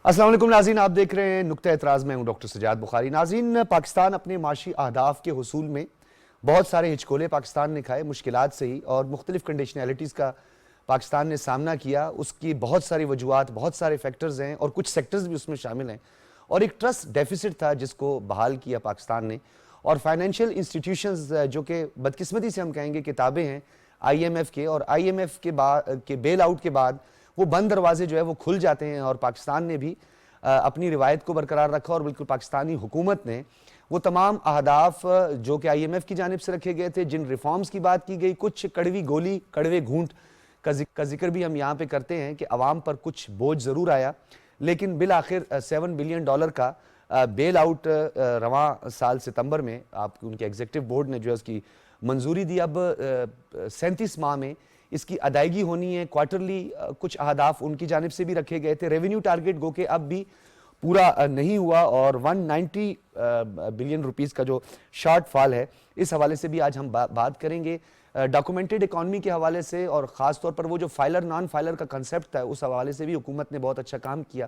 अस्सलाम वालेकुम नाज़रीन, आप देख रहे हैं नुक्ता एतराज़ में हूँ डॉक्टर सजाद बुखारी। नाज़रीन, पाकिस्तान अपने माशी अहदाफ के हुसूल में बहुत सारे हिचकोले पाकिस्तान ने खाए, मुश्किलात से ही, और मुख्तलिफ कंडीशनैलिटीज़ का पाकिस्तान ने सामना किया। उसकी बहुत सारी वजूहात, बहुत सारे फैक्टर्स हैं और कुछ सेक्टर्स भी उसमें शामिल हैं। और एक ट्रस्ट डेफिसिट था जिसको बहाल किया पाकिस्तान ने, और फाइनेंशियल इंस्टीट्यूशंस जो कि बदकिस्मती से हम कहेंगे किताबें हैं IMF के, और IMF के बेल आउट के बाद वो बंद दरवाजे जो है वो खुल जाते हैं। और पाकिस्तान ने भी अपनी रिवायत को बरकरार रखा, और बिल्कुल पाकिस्तानी हुकूमत ने वो तमाम अहदाफ जो कि IMF की जानिब से रखे गए थे, जिन रिफॉर्म्स की बात की गई, कुछ कड़वी गोली कड़वे घूंट का जिक्र भी हम यहाँ पे करते हैं कि अवाम पर कुछ बोझ ज़रूर आया, लेकिन बिल आखिर $7 बिलियन का बेल आउट रवां साल सितंबर में आपकी उनके एग्जीक्यूटिव बोर्ड ने जो है उसकी मंजूरी दी। अब 37 माह में इसकी अदायगी होनी है। क्वार्टरली कुछ अहदाफ उनकी जानिब से भी रखे गए थे। रेवेन्यू टारगेट गो के अब भी पूरा नहीं हुआ, और 190 बिलियन रुपीस का जो शॉर्ट फॉल है, इस हवाले से भी आज हम बात करेंगे। डॉक्यूमेंटेड इकॉनमी के हवाले से, और ख़ास तौर पर वो जो फाइलर नॉन फाइलर का कंसेप्ट था, उस हवाले से भी हुकूमत ने बहुत अच्छा काम किया।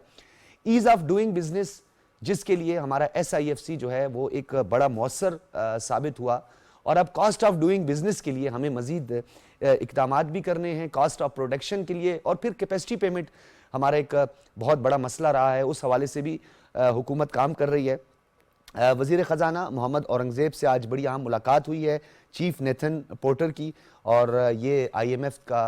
ईज़ ऑफ डूइंग बिजनेस, जिसके लिए हमारा SIFC जो है वो एक बड़ा मौसर साबित हुआ, और अब कॉस्ट ऑफ डूइंग बिजनेस के लिए हमें मजीद इक़दामात भी करने हैं, कॉस्ट ऑफ प्रोडक्शन के लिए, और फिर कैपेसिटी पेमेंट हमारा एक बहुत बड़ा मसला रहा है, उस हवाले से भी हुकूमत काम कर रही है। वज़ीर ख़जाना मोहम्मद औरंगज़ेब से आज बड़ी अहम मुलाकात हुई है, चीफ नेथन पोर्टर की, और ये IMF का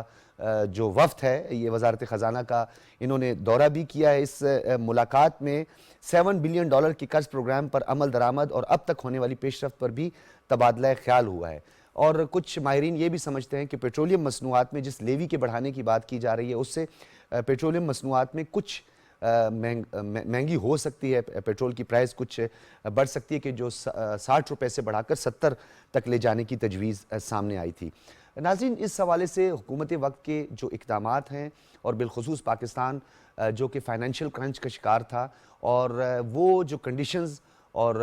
जो वफ़द है, ये वज़ारत ख़जाना का, इन्होंने दौरा भी किया है। इस मुलाकात में $7 बिलियन के कर्ज प्रोग्राम पर अमल दरामद और अब तक होने वाली पेशरफ्त पर भी तबादला ख्याल हुआ है। और कुछ माहिरीन ये भी समझते हैं कि पेट्रोलियम मसनूआत में जिस लेवी के बढ़ाने की बात की जा रही है, उससे पेट्रोलियम मसनूआत में कुछ महंगी हो सकती है, पेट्रोल की प्राइस कुछ बढ़ सकती है, कि जो 60 रुपए से बढ़ाकर 70 तक ले जाने की तजवीज़ सामने आई थी। नाज़रीन, इस हवाले से हुकूमत वक्त के जो इक़दामात हैं, और बिलखुसूस पाकिस्तान जो कि फ़ाइनेंशियल क्रंच का शिकार था, और वो जो कंडीशंस और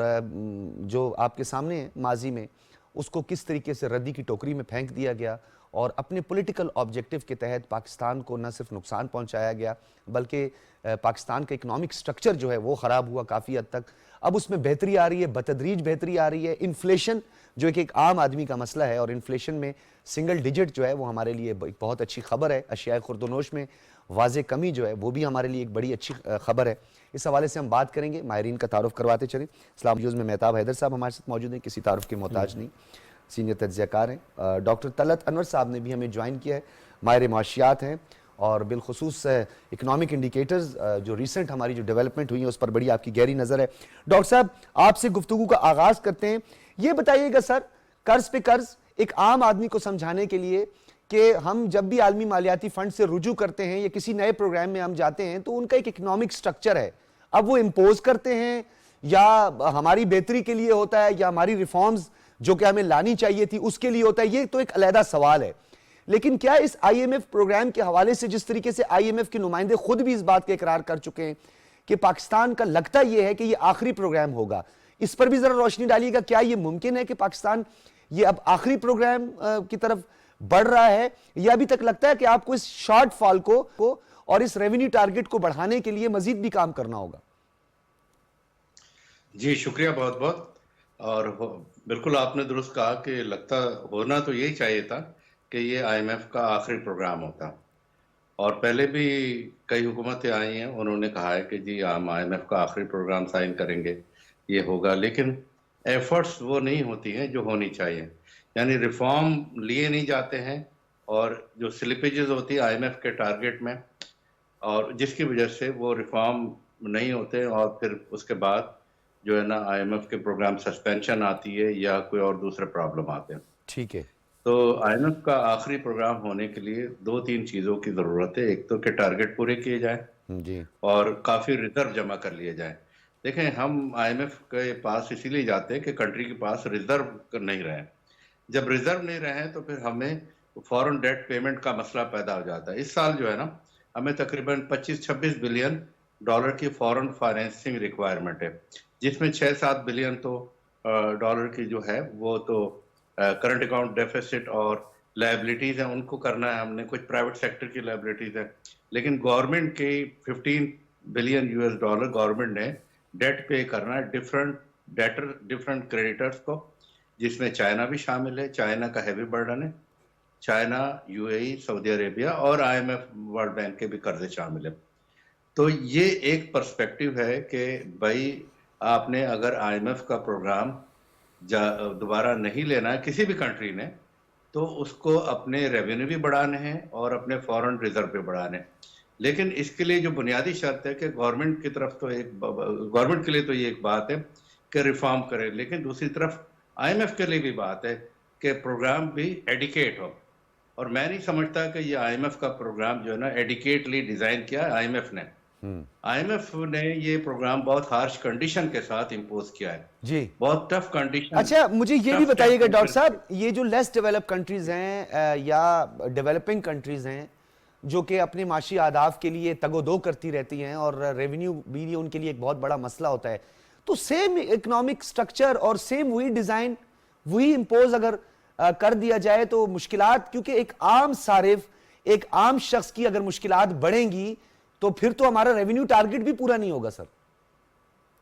जो आपके सामने है माजी में, उसको किस तरीके से रद्दी की टोकरी में फेंक दिया गया, और अपने पॉलिटिकल ऑब्जेक्टिव के तहत पाकिस्तान को न सिर्फ नुकसान पहुंचाया गया, बल्कि पाकिस्तान का इकोनॉमिक स्ट्रक्चर जो है वो ख़राब हुआ काफ़ी हद तक। अब उसमें बेहतरी आ रही है, बतदरीज बेहतरी आ रही है। इन्फ्लेशन जो एक आम आदमी का मसला है, और इन्फ्लेशन में सिंगल डिजिट जो है वो हमारे लिए एक बहुत अच्छी खबर है। अशिया खुर्दनोश में वाज़े कमी जो है वो भी हमारे लिए एक बड़ी अच्छी खबर है। इस हवाले से हम बात करेंगे, माहिरीन का तारुफ करवाते चलें। इस्लाम न्यूज़ में मेहताब हैदर साहब हमारे साथ मौजूद हैं, किसी तारुफ के मोहताज नहीं, सीनियर तज्ज़ियाकार हैं। डॉक्टर तलत अनवर साहब ने भी हमें ज्वाइन किया है, माहिर माशियात हैं, और बिलखुसूस इकनॉमिक इंडिकेटर्स जो रिसेंट हमारी जो डेवलपमेंट हुई है उस पर बड़ी आपकी गहरी नज़र है। डॉक्टर साहब, आपसे गुफ्तगू का आगाज़ करते हैं। ये बताइएगा सर, कर्ज पे कर्ज एक आम आदमी को समझाने के लिए, कि हम जब भी आलमी मालियाती फंड से रुजू करते हैं या किसी नए प्रोग्राम में हम जाते हैं, तो उनका एक इकनॉमिक स्ट्रक्चर है। अब वो इम्पोज करते हैं, या हमारी बेहतरी के लिए होता है, या हमारी रिफॉर्म्स जो कि हमें लानी चाहिए थी उसके लिए होता है, ये तो एक अलहदा सवाल है। लेकिन क्या इस IMF प्रोग्राम के हवाले से, जिस तरीके से IMF के नुमाइंदे खुद भी इस बात का इकरार कर चुके हैं कि पाकिस्तान का लगता यह है कि यह आखिरी प्रोग्राम होगा, इस पर भी जरा रोशनी डालिएगा। क्या यह मुमकिन है कि पाकिस्तान ये अब आखिरी प्रोग्राम की तरफ बढ़ रहा है, या अभी तक लगता है कि आपको इस शॉर्ट फॉल को और इस रेवेन्यू टारगेट को बढ़ाने के लिए मजीद भी काम करना होगा? जी शुक्रिया बहुत बहुत। और बिल्कुल आपने दुरुस्त कहा कि लगता होना तो यही चाहिए था कि ये IMF का आखिरी प्रोग्राम होता, और पहले भी कई हुकूमतें आई हैं, उन्होंने कहा है कि जी हम IMF का आखिरी प्रोग्राम साइन करेंगे, ये होगा, लेकिन एफर्ट्स वो नहीं होती हैं जो होनी चाहिए, यानी रिफॉर्म लिए नहीं जाते हैं, और जो स्लिपेजेस होती है IMF के टारगेट में, और जिसकी वजह से वो रिफॉर्म नहीं होते, और फिर उसके बाद जो है ना IMF के प्रोग्राम सस्पेंशन आती है या कोई और दूसरे प्रॉब्लम आते हैं। ठीक है। तो IMF का आखिरी प्रोग्राम होने के लिए 2-3 चीज़ों की ज़रूरत है। एक तो कि टारगेट पूरे किए जाएं, जी, और काफ़ी रिजर्व जमा कर लिए जाएं। देखें, हम IMF के पास इसीलिए जाते हैं कि कंट्री के पास रिजर्व नहीं रहे। जब रिजर्व नहीं रहे तो फिर हमें फॉरेन डेट पेमेंट का मसला पैदा हो जाता है। इस साल जो है ना, हमें तकरीबन 25-26 बिलियन डॉलर की फॉरेन फाइनेंसिंग रिक्वायरमेंट है, जिसमें 6-7 बिलियन तो डॉलर की जो है वो तो करंट अकाउंट डेफिसिट और लायबिलिटीज़ हैं, उनको करना है हमने, कुछ प्राइवेट सेक्टर की लायबिलिटीज़ है, लेकिन गवर्नमेंट की 15 बिलियन यूएस डॉलर गवर्नमेंट ने डेट पे करना है डिफरेंट क्रेडिटर्स को, जिसमें चाइना भी शामिल है। चाइना का हैवी बर्डन है, चाइना, यूएई, सऊदी अरेबिया और आईएमएफ वर्ल्ड बैंक के भी कर्जे शामिल है। तो ये एक पर्सपेक्टिव है कि भाई आपने अगर आईएमएफ का प्रोग्राम दोबारा नहीं लेना है किसी भी कंट्री ने, तो उसको अपने रेवेन्यू भी बढ़ाने हैं और अपने फॉरेन रिजर्व भी बढ़ाने हैं। लेकिन इसके लिए जो बुनियादी शर्त है कि गवर्नमेंट की तरफ तो गवर्नमेंट के लिए तो ये एक बात है कि रिफॉर्म करे, लेकिन दूसरी तरफ आईएमएफ के लिए भी बात है कि प्रोग्राम भी एडिकेट हो। और मैं नहीं समझता कि ये आईएमएफ का प्रोग्राम जो है ना एडिकेटली डिजाइन किया आईएमएफ ने। आईएमएफ ने ये प्रोग्राम बहुत हार्श कंडीशन के साथ इंपोज किया है जी, बहुत टफ कंडीशन। अच्छा मुझे ये भी बताइएगा डॉक्टर साहब, ये जो लेस डेवलप कंट्रीज हैं या डेवलपिंग कंट्रीज हैं जो कि अपने माशी आदाफ के लिए तगोदो करती रहती हैं और रेवेन्यू भी उनके लिए एक बहुत बड़ा मसला होता है, तो सेम इकोनॉमिक स्ट्रक्चर और सेम वही डिजाइन वही इंपोज अगर कर दिया जाए तो मुश्किलात, क्योंकि एक आम सारिफ एक आम शख्स की अगर मुश्किलात बढ़ेंगी तो फिर तो हमारा रेवेन्यू टारगेट भी पूरा नहीं होगा सर।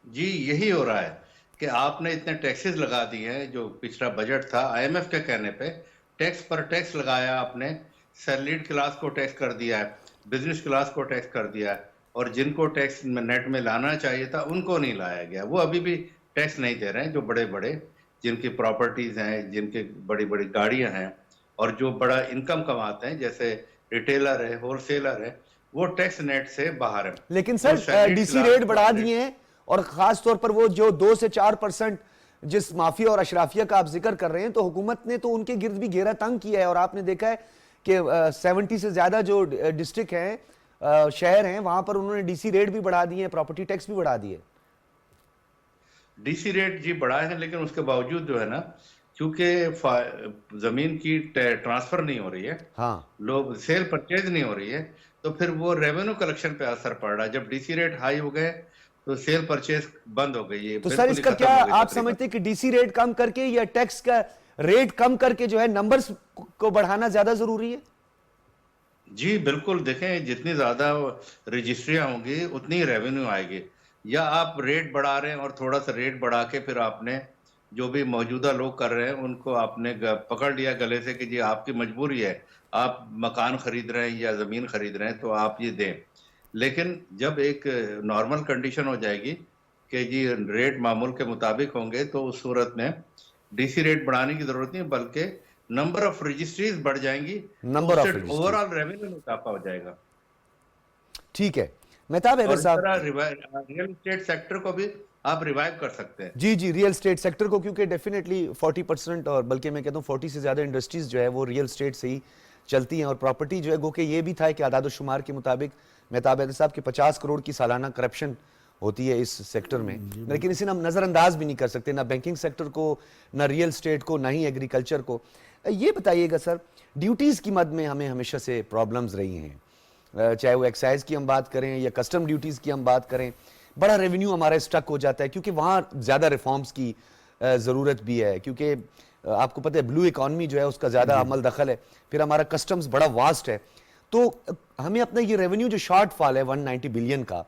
जी यही हो रहा है कि आपने इतने टैक्सेस लगा दिए हैं। जो पिछला बजट था आईएमएफ के कहने पे टैक्स पर टैक्स लगाया आपने, सैलरीड क्लास को टैक्स कर दिया है, बिजनेस क्लास को टैक्स कर दिया है, और जिनको टैक्स नेट में लाना चाहिए था उनको नहीं लाया गया। वो अभी भी टैक्स नहीं दे रहे हैं, जो बड़े बड़े जिनकी प्रॉपर्टीज हैं, जिनके बड़ी बड़ी गाड़ियां हैं और जो बड़ा इनकम कमाते हैं, जैसे रिटेलर है, होलसेलर है, वो टैक्स नेट से बाहर है। लेकिन सर डीसी रेट बढ़ा दिए हैं, और खास तौर पर वो जो 2 से 4% जिस माफिया और अशराफिया का आप जिक्र कर रहे हैं, तो हुकूमत ने तो उनके गिर्द भी घेरा तंग किया है। और आपने देखा है कि 70 से ज्यादा जो डिस्ट्रिक्ट हैं, शहर हैं, वहां पर उन्होंने डीसी रेट भी बढ़ा दिए हैं, प्रॉपर्टी टैक्स भी बढ़ा दिए। डीसी रेट जी बढ़ाए हैं, लेकिन उसके बावजूद जो है ना, क्योंकि जमीन की ट्रांसफर नहीं हो रही है, हाँ, लोग सेल परचेज नहीं हो रही है, तो फिर वो रेवेन्यू कलेक्शन पे असर पड़ रहा है। जब डीसी रेट हाई हो गए तो सेल परचेज बंद हो गई है। तो सर इसका क्या आप समझते हैं कि डीसी रेट कम करके या टैक्स का रेट कम करके जो है नंबर्स को बढ़ाना ज्यादा जरूरी है? जी बिल्कुल, देखें जितनी ज्यादा रजिस्ट्रियां होंगी उतनी रेवेन्यू आएगी। या आप रेट बढ़ा रहे हैं और थोड़ा सा रेट बढ़ा के फिर आपने जो भी मौजूदा लोग कर रहे हैं उनको आपने पकड़ लिया गले से कि जी आपकी मजबूरी है, आप मकान खरीद रहे हैं या जमीन खरीद रहे हैं तो आप ये दें। लेकिन जब एक नॉर्मल कंडीशन हो जाएगी कि जी रेट मामूल के मुताबिक होंगे, तो उस सूरत में डीसी रेट बढ़ाने की जरूरत नहीं, बल्कि नंबर ऑफ रजिस्ट्रीज बढ़ जाएंगी, number of registry, overall revenue में इजाफा हो जाएगा। ठीक है, मेहताब हैदर साहब, रियल एस्टेट सेक्टर को भी आप रिवाइव कर सकते हैं। जी जी, रियल एस्टेट सेक्टर को, क्योंकि डेफिनेटली 40% और बल्कि मैं कहता हूँ 40 से ज्यादा इंडस्ट्रीज जो है वो रियल एस्टेट से ही चलती हैं। और प्रॉपर्टी जो है, गो के ये भी था कि आदाद शुमार के मुताबिक मेहताब हैदर साहब के 50 करोड़ की सालाना करप्शन होती है इस सेक्टर में, लेकिन इसे हम नज़रअंदाज भी नहीं कर सकते, ना बैंकिंग सेक्टर को, ना रियल एस्टेट को, ना ही एग्रीकल्चर को। ये बताइएगा सर, ड्यूटीज़ की मद में हमें हमेशा से प्रॉब्लम्स रही हैं, चाहे वो एक्साइज की हम बात करें या कस्टम ड्यूटीज़ की हम बात करें, बड़ा रेवेन्यू हमारा स्टक हो जाता है क्योंकि वहाँ ज़्यादा रिफॉर्म्स की ज़रूरत भी है, क्योंकि आपको पता है ब्लू इकॉनमी जो है उसका ज़्यादा अमल दखल है, फिर हमारा कस्टम्स बड़ा वास्ट है। तो हमें अपना ये रेवेन्यू जो शॉर्ट फॉल है 190 बिलियन का,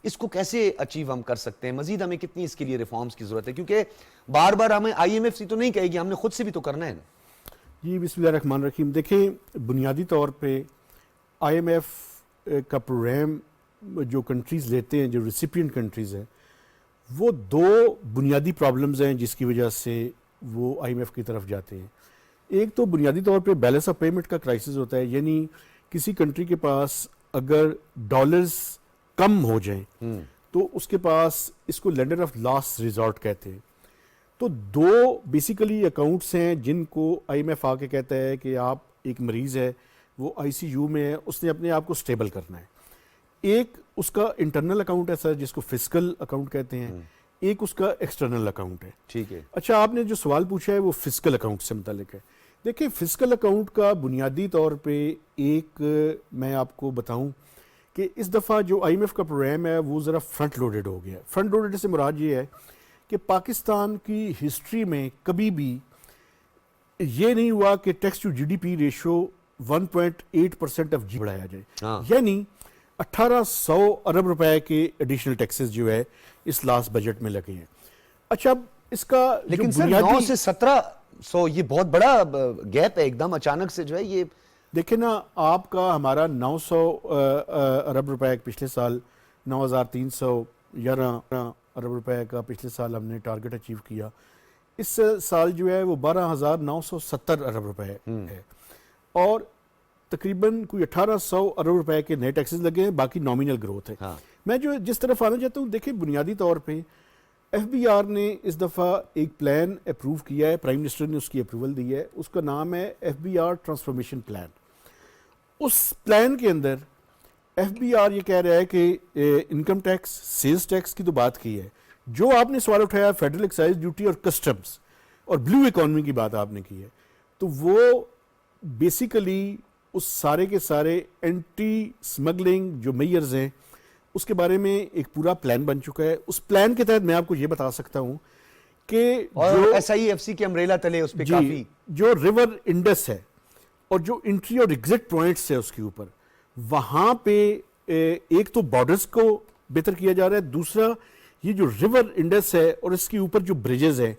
इसको कैसे अचीव हम कर सकते हैं? मजीद हमें कितनी इसके लिए रिफॉर्म्स की ज़रूरत है? क्योंकि बार बार हमें IMF से तो नहीं कहेगी, हमने खुद से भी तो करना है ना। जी बिस्मिल्लाहिर्रहमानिर्रहीम। देखें, बुनियादी तौर पे IMF का प्रोग्राम जो कंट्रीज़ लेते हैं, जो रिसिपिएंट कंट्रीज़ हैं, वो 2 बुनियादी प्रॉब्लम्स हैं जिसकी वजह से वो IMF की तरफ जाते हैं। एक तो बुनियादी तौर पे बैलेंस ऑफ पेमेंट का क्राइसिस होता है, यानी किसी कंट्री के पास अगर डॉलर्स कम हो जाएं तो उसके पास, इसको लेंडर ऑफ लास्ट रिजॉर्ट कहते हैं। तो 2 बेसिकली अकाउंट्स हैं जिनको IMF आके कहता है कि आप, एक मरीज़ है वो ICU में है, उसने अपने आप को स्टेबल करना है। एक उसका इंटरनल अकाउंट है सर, जिसको फिस्कल अकाउंट कहते हैं, एक उसका एक्सटर्नल अकाउंट है। ठीक है। अच्छा, आपने जो सवाल पूछा है वो फिस्कल अकाउंट से मुतालिक है। देखिए, फिस्कल अकाउंट का बुनियादी तौर पे एक मैं आपको बताऊं कि इस दफ़ा जो IMF का प्रोग्राम है वो ज़रा फ्रंट लोडेड हो गया। फ्रंट लोडेड से मुराद ये है कि पाकिस्तान की हिस्ट्री में कभी भी ये नहीं हुआ कि tax to GDP ratio 1.8% of G बढ़ाया जाए। यानी 1800 अरब रुपए के एडिशनल टैक्सेस जो है इस लास्ट बजट में लगे हैं। अच्छा, अब इसका लेकिन जो सर 9 बुनियादी से 1700 ये बहुत बड़ा गैप है, एकदम अचानक से जो है ये। देखिए ना, आपका हमारा 900 अरब रुपए पिछले साल, 9311 अरब रुपए का पिछले साल हमने टारगेट अचीव किया। इस साल जो है वो 12,970 अरब रुपए है और तकरीबन कोई 1800 अरब रुपए के नए टैक्सेस लगे हैं, बाकी नॉमिनल ग्रोथ है। हाँ। मैं जो जिस तरफ आना चाहता हूँ, देखिए बुनियादी तौर पे एफबीआर ने इस दफ़ा एक प्लान अप्रूव किया है, प्राइम मिनिस्टर ने उसकी अप्रूवल दी है, उसका नाम है एफबीआर ट्रांसफॉर्मेशन प्लान। उस प्लान के अंदर एफबीआर ये कह रहा है कि इनकम टैक्स, सेल्स टैक्स की तो बात की है, जो आपने सवाल उठाया फेडरल एक्साइज ड्यूटी और कस्टम्स और ब्लू इकोनॉमी की बात आपने की है, तो वो बेसिकली उस सारे के सारे एंटी स्मगलिंग जो मेयर्स हैं उसके बारे में एक पूरा प्लान बन चुका है। उस प्लान के तहत मैं आपको ये बता सकता हूं कि और SIEFC के अम्ब्रेला तले उस पे काफी जो रिवर इंडस है और जो एंट्री और एग्जिट पॉइंट्स है उसके ऊपर, वहां पे एक तो बॉर्डर्स को बेहतर किया जा रहा है, दूसरा ये जो रिवर इंडस है और इसके ऊपर जो ब्रिजेस हैं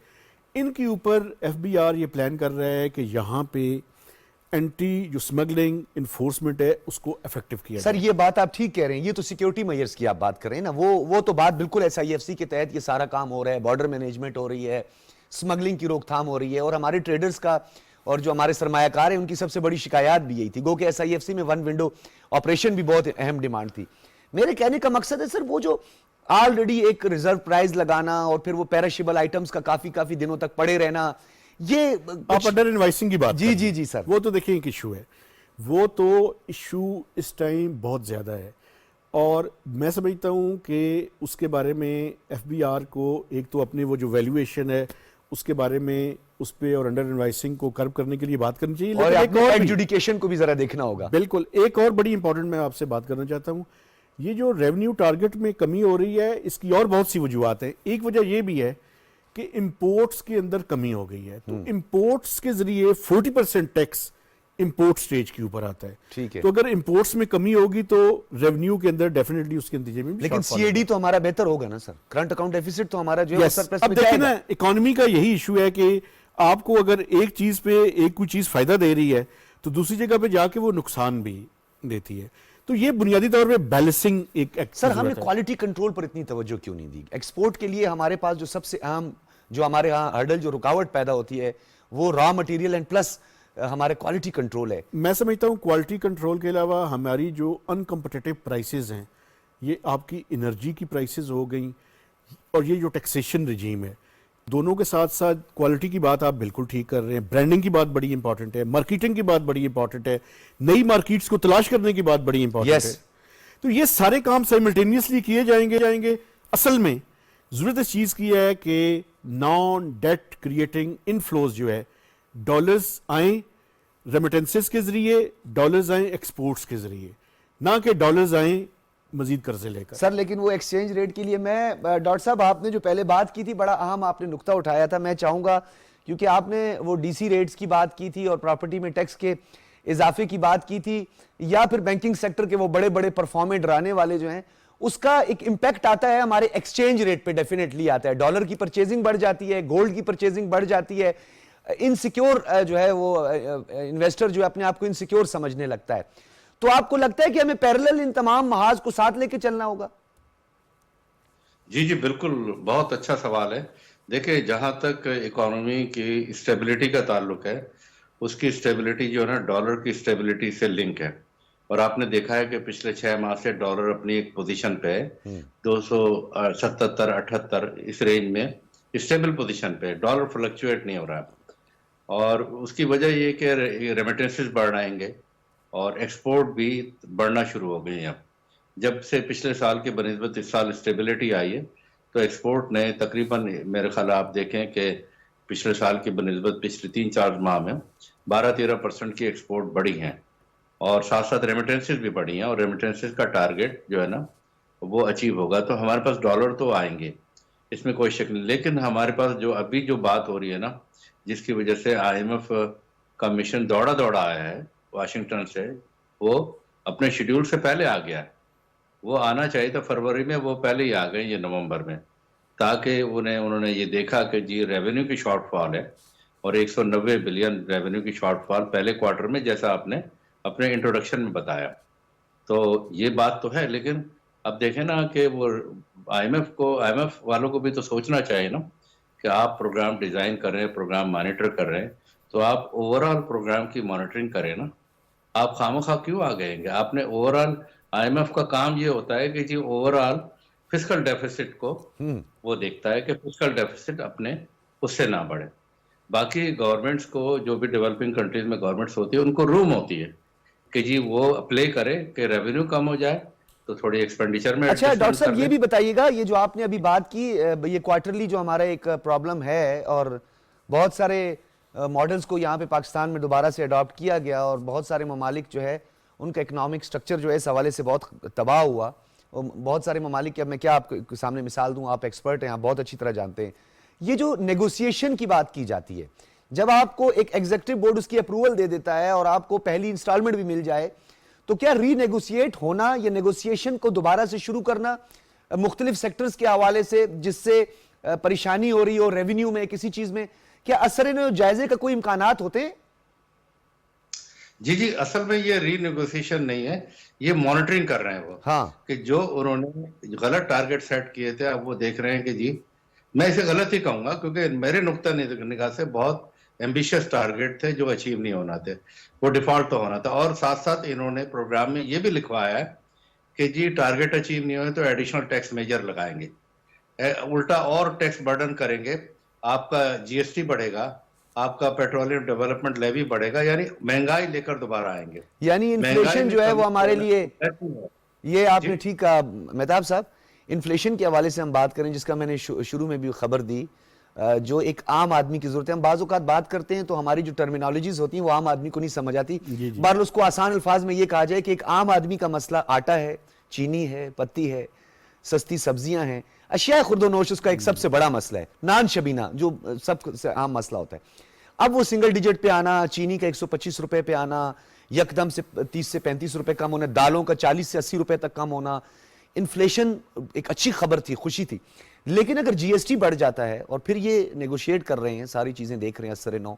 इनके ऊपर एफबीआर ये प्लान कर रहा है कि यहाँ पे एंटी जो स्मगलिंग इन्फोर्समेंट है उसको इफेक्टिव किया सर। ये बात आप ठीक कह रहे हैं, ये तो सिक्योरिटी मेजर्स की आप बात कर रहे हैं ना, वो तो बात बिल्कुल SIFC के तहत ये सारा काम हो रहा है, बॉर्डर मैनेजमेंट हो रही है, स्मगलिंग की रोकथाम हो रही है, और हमारे ट्रेडर्स का और जो हमारे सरमायाकार हैं उनकी सबसे बड़ी शिकायत भी यही थी। गो कि SIFC में वन विंडो ऑपरेशन भी बहुत अहम डिमांड थी। मेरे कहने का मकसद है सर, वो जो ऑलरेडी एक रिजर्व प्राइस लगाना और फिर वो पेरिशेबल आइटम्स का काफी दिनों तक पड़े रहना, ये आप अंडर इनवाइसिंग की बात जी जी जी सर, वो तो देखिए एक इशू है, वो तो इशू इस टाइम बहुत ज़्यादा है और मैं समझता हूँ कि उसके बारे में एफबीआर को एक तो अपने वो जो वैल्यूएशन है उसके बारे में उस पे और अंडर इनवाइसिंग को कर्व करने के लिए बात करनी चाहिए, और लेकिन एक और एडजुडिकेशन को भी जरा देखना होगा। बिल्कुल, एक और बड़ी इंपॉर्टेंट मैं आपसे बात करना चाहता हूँ, ये जो रेवेन्यू टारगेट में कमी हो रही है इसकी और बहुत सी वजूहत हैं। एक वजह ये भी है कि इंपोर्ट्स के अंदर कमी हो गई है, तो इंपोर्ट्स के जरिए 40% टैक्स इंपोर्ट स्टेज के ऊपर आता है। ठीक है, तो अगर इंपोर्ट्स में कमी होगी तो रेवेन्यू के अंदर डेफिनेटली उसके नतीजे में भी लेकिन shortfall CAD तो हमारा बेहतर होगा ना सर, करंट अकाउंट डेफिसिट तो हमारा जो है Yes, सरप्लस अब में देखिए जाएगा। ना, इकोनॉमी का यही इशू है कि आपको अगर एक चीज पे एक कोई चीज फायदा दे रही है तो दूसरी जगह पे जाके वो नुकसान भी देती है, तो ये बुनियादी तौर पे बैलेंसिंग एक act सर की हमने जरूरत है। क्वालिटी कंट्रोल पर इतनी तवज्जो क्यों नहीं दी? एक्सपोर्ट के लिए हमारे पास जो सबसे अहम जो हमारे यहाँ हर्डल जो रुकावट पैदा होती है वो रॉ मटेरियल एंड प्लस हमारे क्वालिटी कंट्रोल है। मैं समझता हूँ क्वालिटी कंट्रोल के अलावा हमारी जो अनकम्पिटिटिव प्राइसेस हैं, ये आपकी एनर्जी की प्राइसेस हो गई और ये जो टैक्सेशन रजीम है, दोनों के साथ साथ क्वालिटी की बात आप बिल्कुल ठीक कर रहे हैं, ब्रांडिंग की बात बड़ी इंपॉर्टेंट है, मार्केटिंग की बात बड़ी इंपॉर्टेंट है, नई मार्केट्स को तलाश करने की बात बड़ी इंपॉर्टेंट Yes. है। तो ये सारे काम साइमल्टेनियसली किए जाएंगे। असल में जरूरत इस चीज की है कि नॉन डेट क्रिएटिंग इनफ्लोज जो है, डॉलर्स आए रेमिटेंसेस के जरिए, डॉलर्स आए एक्सपोर्ट्स के जरिए, ना कि डॉलर्स आए मजीद कर्जे लेकर। सर लेकिन वो एक्सचेंज रेट के लिए मैं डॉक्टर साहब आपने जो पहले बात की थी, बड़ा अहम आपने नुक्ता उठाया था, मैं चाहूंगा क्योंकि आपने वो DC रेट्स की बात की थी और प्रॉपर्टी में टैक्स के इजाफे की बात की थी, या फिर बैंकिंग सेक्टर के वो बड़े बड़े परफॉर्मेंट डराने वाले जो हैं, उसका एक इम्पैक्ट आता है हमारे एक्सचेंज रेट पे, डेफिनेटली आता है। डॉलर की परचेजिंग बढ़ जाती है, गोल्ड की परचेजिंग बढ़ जाती है, इनसिक्योर जो है वो इन्वेस्टर जो है अपने आप को इनसिक्योर समझने लगता है। तो आपको लगता है कि हमें पैरेलल इन तमाम महाज को साथ लेके चलना होगा? जी जी बिल्कुल, बहुत अच्छा सवाल है। देखिए, जहां तक इकोनॉमी की स्टेबिलिटी का ताल्लुक है, उसकी स्टेबिलिटी जो है ना डॉलर की स्टेबिलिटी से लिंक है, और आपने देखा है कि पिछले 6 माह से डॉलर अपनी एक पोजीशन पे है, 277-78 इस रेंज में स्टेबल पोजीशन पे है, डॉलर फ्लक्चुएट नहीं हो रहा है। और उसकी वजह ये कि रेमिटेंसेस बढ़ रहेंगे और एक्सपोर्ट भी बढ़ना शुरू हो गई हैं। अब जब से पिछले साल के बनिस्बत इस साल स्टेबिलिटी आई है, तो एक्सपोर्ट ने तकरीबन, मेरे ख्याल आप देखें कि पिछले साल की बनिस्बत पिछले 3-4 माह में 12-13% की एक्सपोर्ट बढ़ी हैं, और साथ साथ रेमिटेंसेस भी बढ़ी हैं, और रेमिटेंसेस का टारगेट जो है ना वो अचीव होगा। तो हमारे पास डॉलर तो आएंगे, इसमें कोई शक नहीं, लेकिन हमारे पास जो अभी जो बात हो रही है ना, जिसकी वजह से IMF का मिशन दौड़ा आया है वाशिंगटन से, वो अपने शेड्यूल से पहले आ गया है। وہ آنا چاہیے تھا فروری میں، وہ پہلے ہی آ گئے یہ نومبر میں، تاکہ انہوں نے یہ دیکھا کہ جی ریونیو کی شارٹ فال ہے، اور 190 بلین ریونیو کی شارٹ فال پہلے کوارٹر میں، جیسا آپ نے اپنے انٹروڈکشن میں بتایا. تو یہ بات تو ہے، لیکن اب دیکھیں نا کہ وہ آئی ایم ایف والوں کو بھی تو سوچنا چاہیے نا کہ آپ پروگرام ڈیزائن کر رہے ہیں، پروگرام مانیٹر کر رہے ہیں، تو آپ اوور آل پروگرام کی مانیٹرنگ کریں نا. آپ خواہ کیوں آ گئے گے؟ آپ نے overall, I M F کا کام یہ ہوتا ہے کہ جی اوور آل فسکل ڈیفیسٹ کو وہ دیکھتا ہے کہ فسکل ڈیفیسٹ اپنے اس سے نہ بڑھے. باقی گورنمنٹس کو، جو بھی ڈیولپنگ کنٹریز میں گورنمنٹس ہوتی ہے، ان کو روم ہوتی ہے کہ جی وہ اپلائی کرے کہ ریونیو کم ہو جائے تو تھوڑی ایکسپینڈیچر میں اچھا ڈاکٹر ایڈجسٹمنٹ کر صاحب، یہ لیں. بھی بتائیے گا، یہ جو آپ نے ابھی بات کی، یہ کوارٹرلی جو ہمارا ایک پرابلم ہے، اور بہت سارے ماڈلز کو یہاں پہ پاکستان میں دوبارہ سے اڈاپٹ کیا گیا، اور بہت سارے ممالک جو ہے ان کا اکنامک سٹرکچر جو ہے اس حوالے سے بہت تباہ ہوا. بہت سارے ممالک کی، اب میں کیا آپ کے سامنے مثال دوں، آپ ایکسپرٹ ہیں، آپ بہت اچھی طرح جانتے ہیں. یہ جو نیگوسیشن کی بات کی جاتی ہے، جب آپ کو ایک ایگزیکٹو بورڈ اس کی اپروول دے دیتا ہے اور آپ کو پہلی انسٹالمنٹ بھی مل جائے، تو کیا ری نیگوسیٹ ہونا یا نیگوسیشن کو دوبارہ سے شروع کرنا مختلف سیکٹرز کے حوالے سے، جس سے پریشانی ہو رہی ہو ریونیو میں، کسی چیز میں، کیا اثر جائزے کا کوئی امکانات ہوتے ہیں؟ جی اصل میں یہ ری نیگوسیشن نہیں ہے، یہ مانیٹرنگ کر رہے ہیں وہ، ہاں کہ جو انہوں نے غلط ٹارگٹ سیٹ کیے تھے، اب وہ دیکھ رہے ہیں کہ جی، میں اسے غلط ہی کہوں گا کیونکہ میرے نقطہ نگاہ سے بہت ایمبیشس ٹارگٹ تھے جو اچیو نہیں ہونا تھے، وہ ڈیفالٹ تو ہونا تھا. اور ساتھ ساتھ انہوں نے پروگرام میں یہ بھی لکھوایا ہے کہ جی ٹارگٹ اچیو نہیں ہوئے تو ایڈیشنل ٹیکس میجر لگائیں گے، الٹا اور ٹیکس برڈن کریں گے. آپ کا جی ایس ٹی بڑھے گا، آپ کا پیٹرولیم ڈیولپمنٹ لیوی بڑھے گا، یعنی مہنگائی لے کر دوبارہ آئیں گے. یعنی مہنگائی انفلیشن میں جو ہے کمی وہ ہمارے لیے، یہ آپ جی نے ٹھیک کہا مہتاب صاحب. انفلیشن کے حوالے سے ہم بات کریں، جس کا میں نے شروع میں بھی خبر دی، جو ایک عام آدمی کی ضرورت ہے. ہم بعض اوقات بات کرتے ہیں تو ہماری جو ٹرمینالوجیز ہوتی ہیں وہ عام آدمی کو نہیں سمجھ آتی. بہرحال اس کو آسان الفاظ میں یہ کہا جائے کہ ایک عام آدمی کا مسئلہ آٹا ہے، چینی ہے، پتی ہے، سستی سبزیاں ہیں، اشیاء خرد و نوش اس کا ایک سب سے بڑا مسئلہ ہے. نان شبینہ جو سب سے عام مسئلہ ہوتا ہے. اب وہ سنگل ڈیجٹ پہ آنا، چینی کا 125 روپے پہ آنا، یکدم سے 30 سے 35 روپے کم ہونا، دالوں کا 40 سے 80 روپے تک کم ہونا. انفلیشن ایک اچھی خبر تھی، خوشی تھی. لیکن اگر جی ایس ٹی بڑھ جاتا ہے اور پھر یہ نیگوشیٹ کر رہے ہیں، ساری چیزیں دیکھ رہے ہیں اثر نو،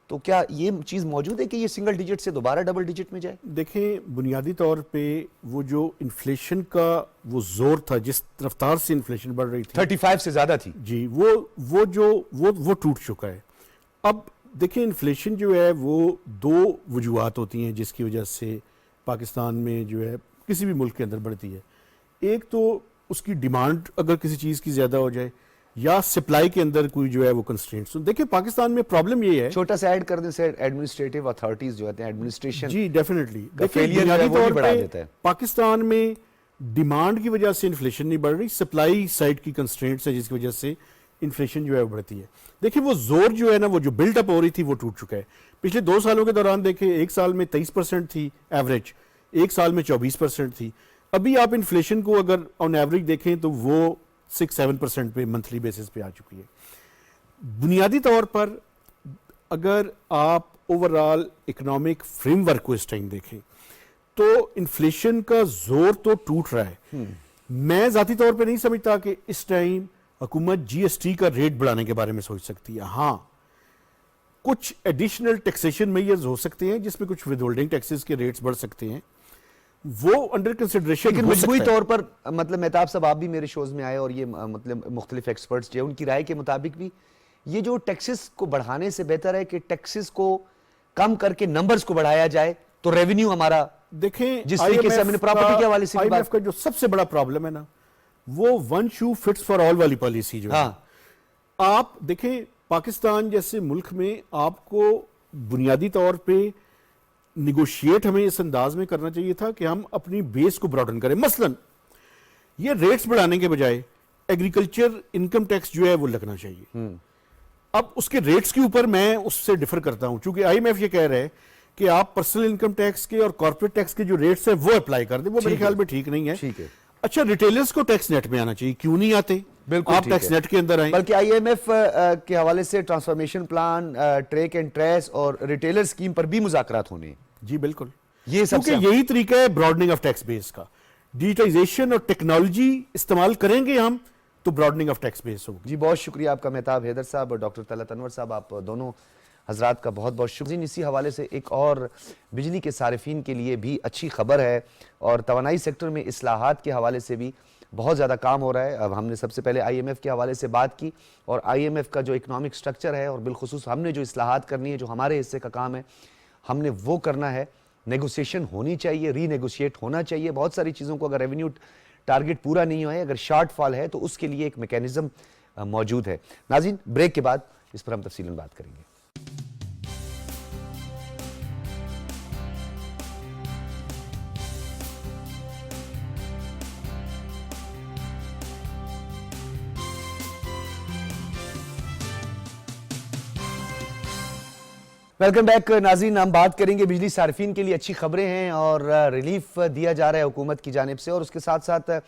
تو کیا یہ چیز موجود ہے کہ یہ سنگل ڈیجٹ سے دوبارہ ڈبل ڈیجٹ میں جائے؟ دیکھیں، بنیادی طور پہ وہ جو انفلیشن کا وہ زور تھا، جس رفتار سے انفلیشن بڑھ رہی تھی 35 سے زیادہ تھی جی، وہ ٹوٹ چکا ہے. اب دیکھیں، انفلیشن جو ہے وہ دو وجوہات ہوتی ہیں جس کی وجہ سے پاکستان میں جو ہے کسی بھی ملک کے اندر بڑھتی ہے. ایک تو اس کی ڈیمانڈ اگر کسی چیز کی زیادہ ہو جائے، یا سپلائی کے اندر کوئی جو ہے وہ کنسٹرینٹس. دیکھیں پاکستان میں پرابلم یہ ہے، چھوٹا سا ایڈ کر دیں سے ایڈمنسٹریٹو اتھارٹیز جو ہوتے ہیں، ایڈمنسٹریشن جی ڈیفینیٹلی، فیلئر جو ہے وہ بھی بڑھا دیتا ہے. پاکستان میں ڈیمانڈ کی وجہ سے انفلیشن نہیں بڑھ رہی، سپلائی سائڈ کی کنسٹرینٹس ہے جس کی وجہ سے انفلیشن جو ہے بڑھتی ہے. دیکھیں وہ زور جو ہے نا، وہ جو بلڈ اپ ہو رہی تھی وہ ٹوٹ چکا ہے. پچھلے 2 سالوں کے دوران دیکھیں، ایک سال میں 23% تھی ایوریج، ایک سال میں 24% تھی. ابھی آپ انفلیشن کو اگر آن ایوریج دیکھیں تو وہ 6-7% پہ منتھلی بیسس پہ آ چکی ہے. بنیادی طور پر اگر آپ over all economic frame work کو اس ٹائم دیکھیں تو انفلیشن کا زور تو ٹوٹ رہا ہے. میں ذاتی طور پہ نہیں سمجھتا کہ اس ٹائم حکومت جی ایس ٹی کا ریٹ بڑھانے کے بارے میں سوچ سکتی ہے. ہاں، کچھ ایڈیشنل ٹیکسیشن میئرز ہو سکتے ہیں جس میں کچھ ود ہولڈنگ ٹیکسز کے ریٹس بڑھ سکتے ہیں، وہ انڈر کنسیڈریشن. لیکن مجموعی طور پر مطلب مہتاب صاحب آپ بھی میرے شوز میں آئے اور یہ مطلب مختلف ایکسپرٹس جو ان کی رائے کے مطابق بھی یہ جو ٹیکسز کو بڑھانے سے بہتر ہے کہ ٹیکسز کو کم کر کے نمبرز کو بڑھایا جائے تو ریونیو ہمارا. دیکھیں جس طریقے سے ہم نے پراپرٹی کے حوالے سے آئی ایم ایف کا جو سب سے بڑا پرابلم ہے نا، وہ ون شو فٹس فار آل والی پالیسی جو ہے. آپ دیکھیں پاکستان جیسے ملک میں آپ کو بنیادی طور پہ نیگوشیٹ ہمیں اس انداز میں کرنا چاہیے تھا کہ ہم اپنی بیس کو براڈن کریں. مثلا یہ ریٹس بڑھانے کے بجائے ایگریکلچر انکم ٹیکس جو ہے وہ لگنا چاہیے. اب اس کے ریٹس کے اوپر میں اس سے ڈیفر کرتا ہوں، چونکہ آئی ایم ایف یہ کہہ رہے ہیں کہ آپ پرسنل انکم ٹیکس کے اور کارپوریٹ ٹیکس کے جو ریٹس ہیں وہ اپلائی کر دیں. وہ میرے خیال میں ٹھیک نہیں ہے. اچھا، ریٹیلرز کو ٹیکس نیٹ میں آنا چاہیے، کیوں نہیں آتے؟ آپ ٹیکس نیٹ کے اندر آئیں. بلکہ آئی ایم ایف کے حوالے سے transformation plan, track and trace اور ریٹیلر سکیم پر بھی مذاکرات ہونے ہیں. جی بالکل، یہ سب کیونکہ یہی طریقہ ہے براڈننگ آف ٹیکس بیس کا. डिजिटाइजेशन और टेक्नोलॉजी इस्तेमाल करेंगे हम तो ब्रॉडनिंग ऑफ टैक्स बेस होगी. जी बहुत शुक्रिया आपका मेहताब हैदर साहब और डॉक्टर तलत अनवर साहब, आप दोनों हजरात का बहुत बहुत शुक्रिया. इसी हवाले से एक और बिजली के सारिफीन के लिए भी अच्छी खबर है और तवानाई सेक्टर में इस्लाहात के हवाले से भी बहुत ज़्यादा काम हो रहा है. अब हमने सबसे पहले IMF के हवाले से बात की और IMF का जो इकनॉमिक स्ट्रक्चर है और बिलखुसूस हमने जो इस्लाहात करनी है, जो हमारे हिस्से का काम है, हमने वो करना है. नेगोशिएशन होनी चाहिए, रीनेगोशिएट होना चाहिए. बहुत सारी चीज़ों को अगर रेवेन्यू टारगेट पूरा नहीं हुआ है, अगर शॉर्ट फॉल है तो उसके लिए एक मैकेनिज्म मौजूद है. नाज़रीन, ब्रेक के बाद इस पर हम तफसीलन बात करेंगे. वेलकम बैक नाज़रीन. हम बात करेंगे बिजली सार्फिन के लिए अच्छी खबरें हैं और रिलीफ दिया जा रहा है हुकूमत की जानिब से, और उसके साथ साथ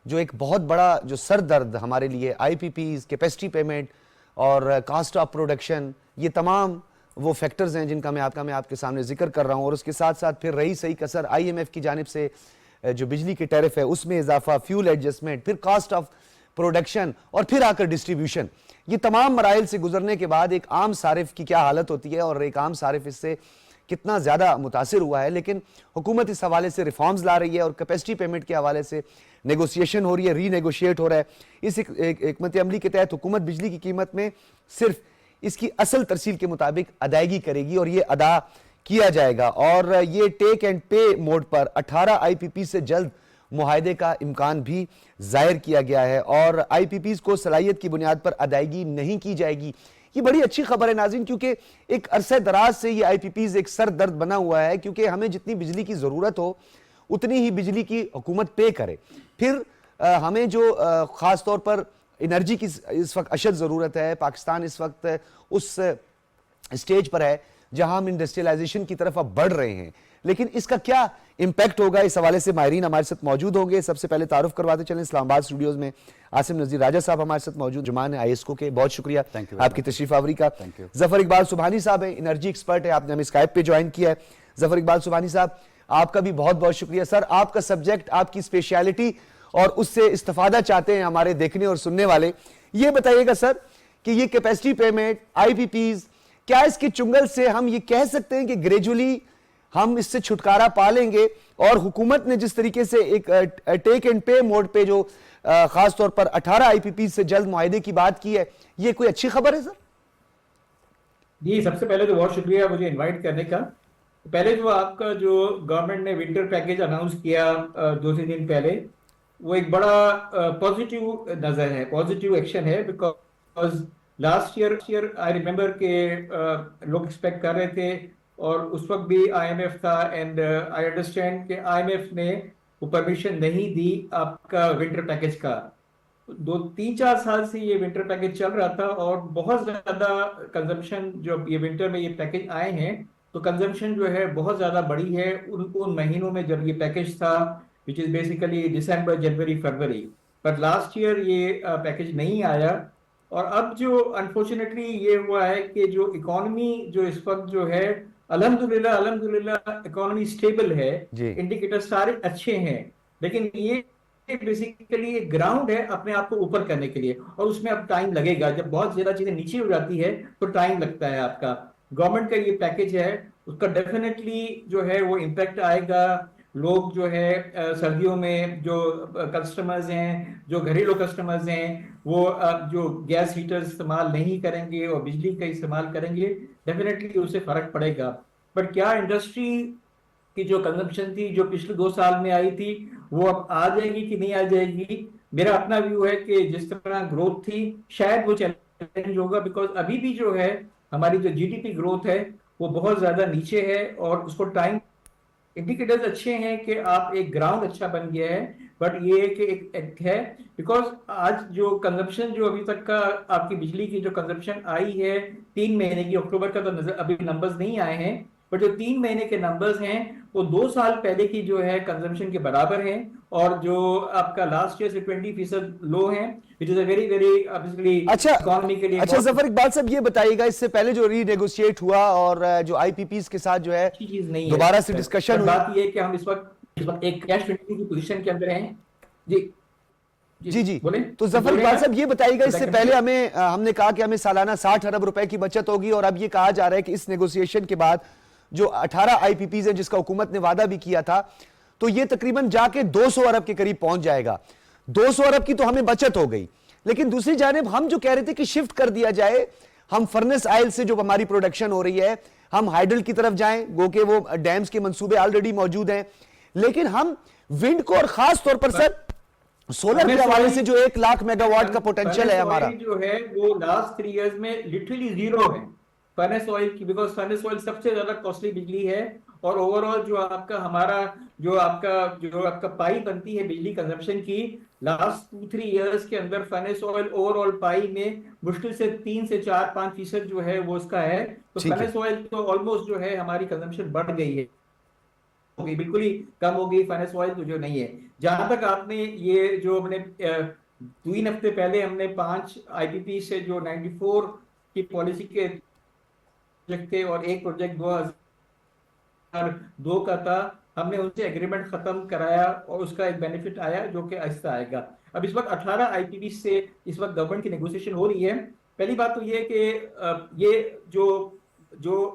जो एक बहुत बड़ा जो सर दर्द हमारे लिए IPPs, कैपेसिटी पेमेंट और कास्ट ऑफ प्रोडक्शन, ये तमाम वो फैक्टर्स हैं जिनका मैं आपके सामने जिक्र कर रहा हूँ. और उसके साथ साथ फिर रही सही कसर IMF की जानिब से जो बिजली की टैरिफ है उसमें इजाफा, फ्यूल एडजस्टमेंट, फिर कास्ट ऑफ प्रोडक्शन और फिर आकर डिस्ट्रीब्यूशन. ये तमाम मराइल से गुजरने के बाद एक आम सारिफ की क्या हालत होती है और एक आम सारिफ इससे कितना ज़्यादा मुतासिर हुआ है. लेकिन हुकूमत इस हवाले से रिफॉर्म्स ला रही है और कैपेसिटी पेमेंट के हवाले से नेगोशिएशन हो रही है, रीनेगोशिएट हो रहा है. इस हिकमत अमली के तहत हुकूमत बिजली की कीमत में सिर्फ इसकी असल तरसील के मुताबिक अदायगी करेगी और ये अदा किया जाएगा. और ये टेक एंड पे मोड पर 18 IPP से जल्द मुआहदे का इम्कान भी जाहिर किया गया है और IPPs को सलाहियत की बुनियाद पर अदायगी नहीं की जाएगी. ये बड़ी अच्छी खबर है नाज़रीन, क्योंकि एक अरसे दराज से ये IPPs एक सर दर्द बना हुआ है, क्योंकि हमें जितनी बिजली की ज़रूरत हो उतनी ही बिजली की हुकूमत पे करे. फिर हमें जो ख़ास तौर पर एनर्जी की इस वक्त अशद ज़रूरत है. पाकिस्तान इस वक्त उस स्टेज पर है जहां हम इंडस्ट्रियलाइजेशन की तरफ अब बढ़ रहे हैं, लेकिन इसका क्या इम्पैक्ट होगा, इस हवाले से माहिरीन हमारे साथ मौजूद होंगे. सबसे पहले तारुफ करवाते चलें. इस्लामाबाद स्टूडियोज में आसिम नज़ीर राजा साहब हमारे साथ मौजूद, जुमान है ISCO के. बहुत शुक्रिया आपकी तशरीफ आवरी का. जफर इकबाल सुबहानी साहब हैं, एनर्जी एक्सपर्ट है, आपने हमें स्काइप पे ज्वाइन किया है. जफर इकबाल सुबहानी साहब, आपका भी बहुत बहुत शुक्रिया. सर, आपका सब्जेक्ट, आपकी स्पेशलिटी और उससे इस्तेफादा चाहते हैं हमारे देखने और सुनने वाले. ये बताइएगा सर कि ये कैपेसिटी पेमेंट, IPPs, क्या इसके चुंगल से हम ये कह सकते हैं कि ग्रेजुअली हम इससे छुटकारा पा लेंगे और हुकूमत ने जिस तरीके से एक टेक एंड पे मोड पे जो खास तौर पर 18 IPP से जल्द मुआहदे की बात की है, ये कोई अच्छी खबर है सर? जी, सबसे पहले तो बहुत शुक्रिया मुझे इनवाइट करने का. पहले जो आपका जो गवर्नमेंट ने विंटर पैकेज अनाउंस किया 2-3 दिन पहले, वो एक बड़ा पॉजिटिव नजर है, पॉजिटिव एक्शन है. Because last year I remember के लोग एक्सपेक्ट कर रहे थे और उस वक्त भी IMF था एंड आई अंडरस्टैंड कि IMF ने वो परमिशन नहीं दी आपका विंटर पैकेज का. 2-3-4 साल से ये विंटर पैकेज चल रहा था और बहुत ज्यादा कंजम्पशन, जो ये विंटर में ये पैकेज आए हैं तो कंजम्पशन जो है बहुत ज्यादा बढ़ी है उन महीनों में जब ये पैकेज था, विच इज बेसिकली दिसंबर, जनवरी, फरवरी. पर लास्ट ईयर ये पैकेज नहीं आया और अब जो अनफॉर्चुनेटली ये हुआ है कि जो इकोनॉमी जो इस वक्त जो है अल्हम्दुलिल्लाह इकोनॉमी स्टेबल है, इंडिकेटर सारे अच्छे हैं, लेकिन ये बेसिकली एक ग्राउंड है अपने आप को ऊपर करने के लिए और उसमें अब टाइम लगेगा. जब बहुत ज्यादा चीजें नीचे हो जाती है तो टाइम लगता है. आपका गवर्नमेंट का ये पैकेज है उसका डेफिनेटली जो है वो इम्पैक्ट आएगा. लोग जो है सर्दियों में जो कस्टमर्स हैं, जो घरेलू कस्टमर्स हैं, वो जो गैस हीटर इस्तेमाल नहीं करेंगे और बिजली का इस्तेमाल करेंगे, डेफिनेटली उससे फर्क पड़ेगा. बट क्या इंडस्ट्री की जो कंजम्पशन थी जो पिछले 2 साल में आई थी वो अब आ जाएगी कि नहीं आ जाएगी? मेरा अपना व्यू है कि जिस तरह ग्रोथ थी शायद वो चैलेंज होगा. बिकॉज अभी भी जो है हमारी जो GDP ग्रोथ है वो बहुत ज्यादा नीचे है और उसको टाइम इंडिकेटर्स अच्छे हैं कि आप एक ग्राउंड अच्छा बन गया है. बट ये कि एक है बिकॉज आज जो कंजम्पशन जो अभी तक का आपकी बिजली की जो कंजम्पशन आई है 3 महीने की, अक्टूबर का तो अभी नंबर्स नहीं आए हैं, बट जो 3 महीने के नंबर्स हैं वो 2 साल पहले की जो है कंजम्पशन के बराबर हैं और जो आपका लास्ट ईयर से 20% लो है, which is a very very obviously economy के लिए. अच्छा जफर इकबाल साहब, ये बताइएगा इससे पहले जो रीनेगोशिएट हुआ और जो IPPs के साथ जो है दोबारा से डिस्कशन हुआ, बात ये है कि हम इस वक्त इस वक्त एक कैश 22 की पोजीशन के अंदर हैं। जी जी जी बोले तो जफर बोले इकबाल ना? साहब ये बताइएगा, इससे Second- पहले हमने कहा कि हमें सालाना 60 अरब रुपए की बचत होगी, और अब ये कहा जा रहा है कि इस नेगोशिएशन के बाद जो 18 आईपीपीज हैं जिसका हुकूमत ने वादा भी किया था, तो ये तकरीबन जाके 200 अरब के करीब पहुंच जाएगा। 200 अरब की तो हमें बचत हो गई, लेकिन दूसरी जानिब हम जो कह रहे थे कि शिफ्ट कर दिया जाए, हम फर्नेस आयल से जो हमारी प्रोडक्शन हो रही है, हम हाइडल की तरफ जाएं, गो के वो डैम्स के मंसूबे ऑलरेडी मौजूद हैं, लेकिन हम विंड को और खास तौर पर सर सोलर के हवाले से जो 1 लाख मेगावाट का पोटेंशियल है हमारा, जो है वो लास्ट 3 इयर्स में लिटरली जीरो है फर्नेस ऑयल की, बिकॉज फर्नेस ऑयल सबसे ज्यादा कॉस्टली बिजली है। और ओवरऑल जो आपका पाई बनती है बिजली कंजम्पशन की, लास्ट 2-3 इयर्स के अंदर फर्नेस ऑयल ओवरऑल पाई में मुश्किल से 3 से 4-5% जो है वो उसका है। तो ठीक है। फर्नेस ऑयल तो ऑलमोस्ट जो है हमारी कंजम्पशन बढ़ गई है, हो गई, बिल्कुल ही कम हो गई फर्नेस ऑयल तो जो नहीं है। जहां तक आपने ये जो हमने 2 हफ्ते पहले हमने 5 आईपीपी से जो 94 की पॉलिसी के प्रोजेक्ट थे और एक प्रोजेक्ट 2002 का था, हमने उनसे एग्रीमेंट खत्म कराया और उसका एक बेनिफिट आया जो कि आहिस्ता आएगा। अब इस वक्त 18 आईपीपी से इस वक्त गवर्नमेंट की नेगोशिएशन हो रही है। पहली बात तो ये कि ये जो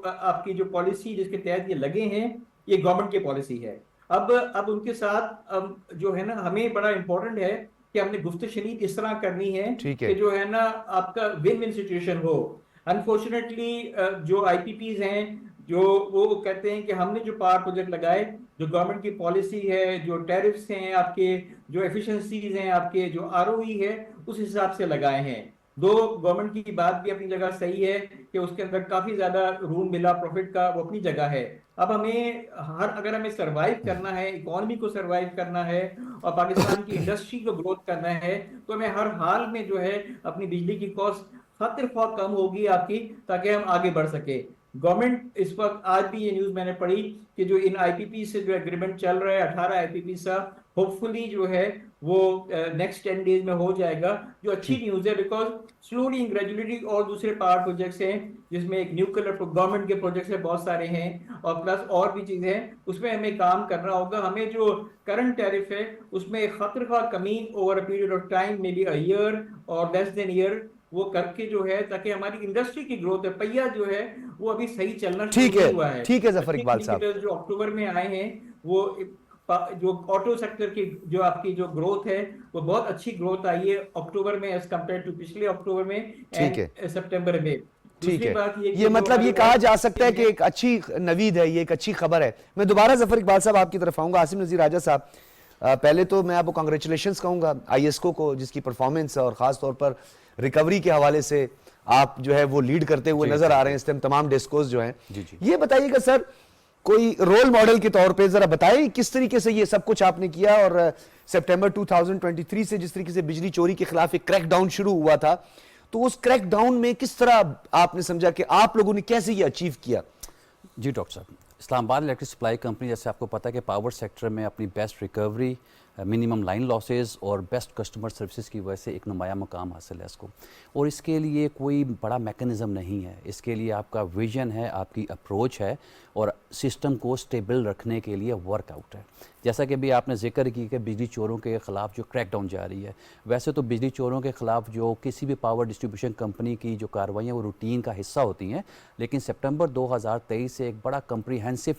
आपकी जो पॉलिसी जिसके तहत ये लगे हैं, ये गवर्नमेंट की पॉलिसी है। अब उनके साथ जो है ना, हमें बड़ा इंपॉर्टेंट है कि हमने गुफ्तशनीद इस तरह करनी है ठीक है। कि जो है ना आपका विन विन सिचुएशन हो। अनफॉर्चुनेटली जो आईपीपीज हैं जो वो कहते हैं कि हमने जो पावर प्रोजेक्ट लगाए, जो गवर्नमेंट की पॉलिसी है, जो टैरिफ्स हैं आपके, जो एफिशिएंसीज हैं आपके, जो आरओई है, उस हिसाब से लगाए हैं। दो गवर्नमेंट की बात भी अपनी जगह सही है कि उसके अंदर काफी ज्यादा रूम मिला प्रॉफिट का, वो अपनी जगह है। अब अगर हमें सरवाइव करना है, इकोनॉमी को सरवाइव करना है और पाकिस्तान की इंडस्ट्री को ग्रोथ करना है, तो हमें हर हाल में जो है अपनी बिजली की कॉस्ट खातिर ख्वाह कम होगी आपकी, ताकि हम आगे बढ़ सके। गवर्नमेंट इस वक्त, आज भी ये न्यूज मैंने पढ़ी कि जो इन आईपीपी से जो एग्रीमेंट चल रहा है 18 आईपीपी सा, होपफुली जो है वो नेक्स्ट 10 डेज में हो जाएगा, जो अच्छी न्यूज है। बिकॉज स्लोली ग्रेजुअली और दूसरे पावर प्रोजेक्ट्स हैं, जिसमें एक न्यूक्लियर गवर्नमेंट के प्रोजेक्ट्स है बहुत सारे हैं, और प्लस और भी चीजें हैं, उसमें हमें काम करना होगा। हमें जो करंट टैरिफ है उसमें एक खतर ख्वाह कमी over a period of time, may be a year और लेस देन ईयर, वो करके जो है, ताकि हमारी इंडस्ट्री की ग्रोथ है, पहिया जो है वो अभी सही चलना ठीक शुरू है, हुआ है। ठीक है जफर इकबाल साहब। जो अक्टूबर में आए हैं, वो जो ऑटो सेक्टर की जो आपकी जो ग्रोथ है वो बहुत अच्छी ग्रोथ आई है अक्टूबर में एज कंपेयर टू पिछले अक्टूबर में ठीक है। एंड सितंबर में। ठीक दूसरी है, बात ये मतलब ये कहा जा सकता है कि एक अच्छी नवीद है, ये एक अच्छी खबर है। मैं दोबारा जफर इकबाल साहब आपकी तरफ आऊंगा। आसिम नज़ीर राजा साहब, पहले तो मैं आपको कांग्रेचुलेशंस कहूंगा आईएसको को, जिसकी परफॉर्मेंस और खास तौर पर रिकवरी के हवाले से आप जो है वो लीड करते हुए नजर आ रहे हैं इस टाइम तमाम डिस्कोस जो हैं। ये बताइएगा सर, कोई रोल मॉडल के तौर पे जरा बताएं किस तरीके से ये सब कुछ आपने किया, और सितंबर 2023 से जिस तरीके से बिजली चोरी के खिलाफ एक क्रैकडाउन शुरू हुआ था, तो उस क्रैकडाउन में किस तरह आपने समझा कि आप लोगों ने कैसे ये अचीव किया? जी डॉक्टर साहब, इस्लामाबाद इलेक्ट्रिक सप्लाई कंपनी, जैसे आपको पता है कि पावर सेक्टर में अपनी best recovery, minimum line losses और बेस्ट कस्टमर सर्विसेज की वजह से एक नुमाया मुकाम हासिल है इसको। और इसके लिए कोई बड़ा मैकेनिज़्म नहीं है, इसके लिए आपका विजन है, आपकी अप्रोच है और सिस्टम को स्टेबल रखने के लिए वर्कआउट है। जैसा कि अभी आपने जिक्र की कि बिजली चोरों के ख़िलाफ़ जो क्रैकडाउन जारी है, वैसे तो बिजली चोरों के ख़िलाफ़ जो किसी भी पावर डिस्ट्रीब्यूशन कंपनी की जो कार्रवाइयाँ वो रूटीन का हिस्सा होती हैं, लेकिन सितंबर 2023 से एक बड़ा कम्प्रीहेंसिव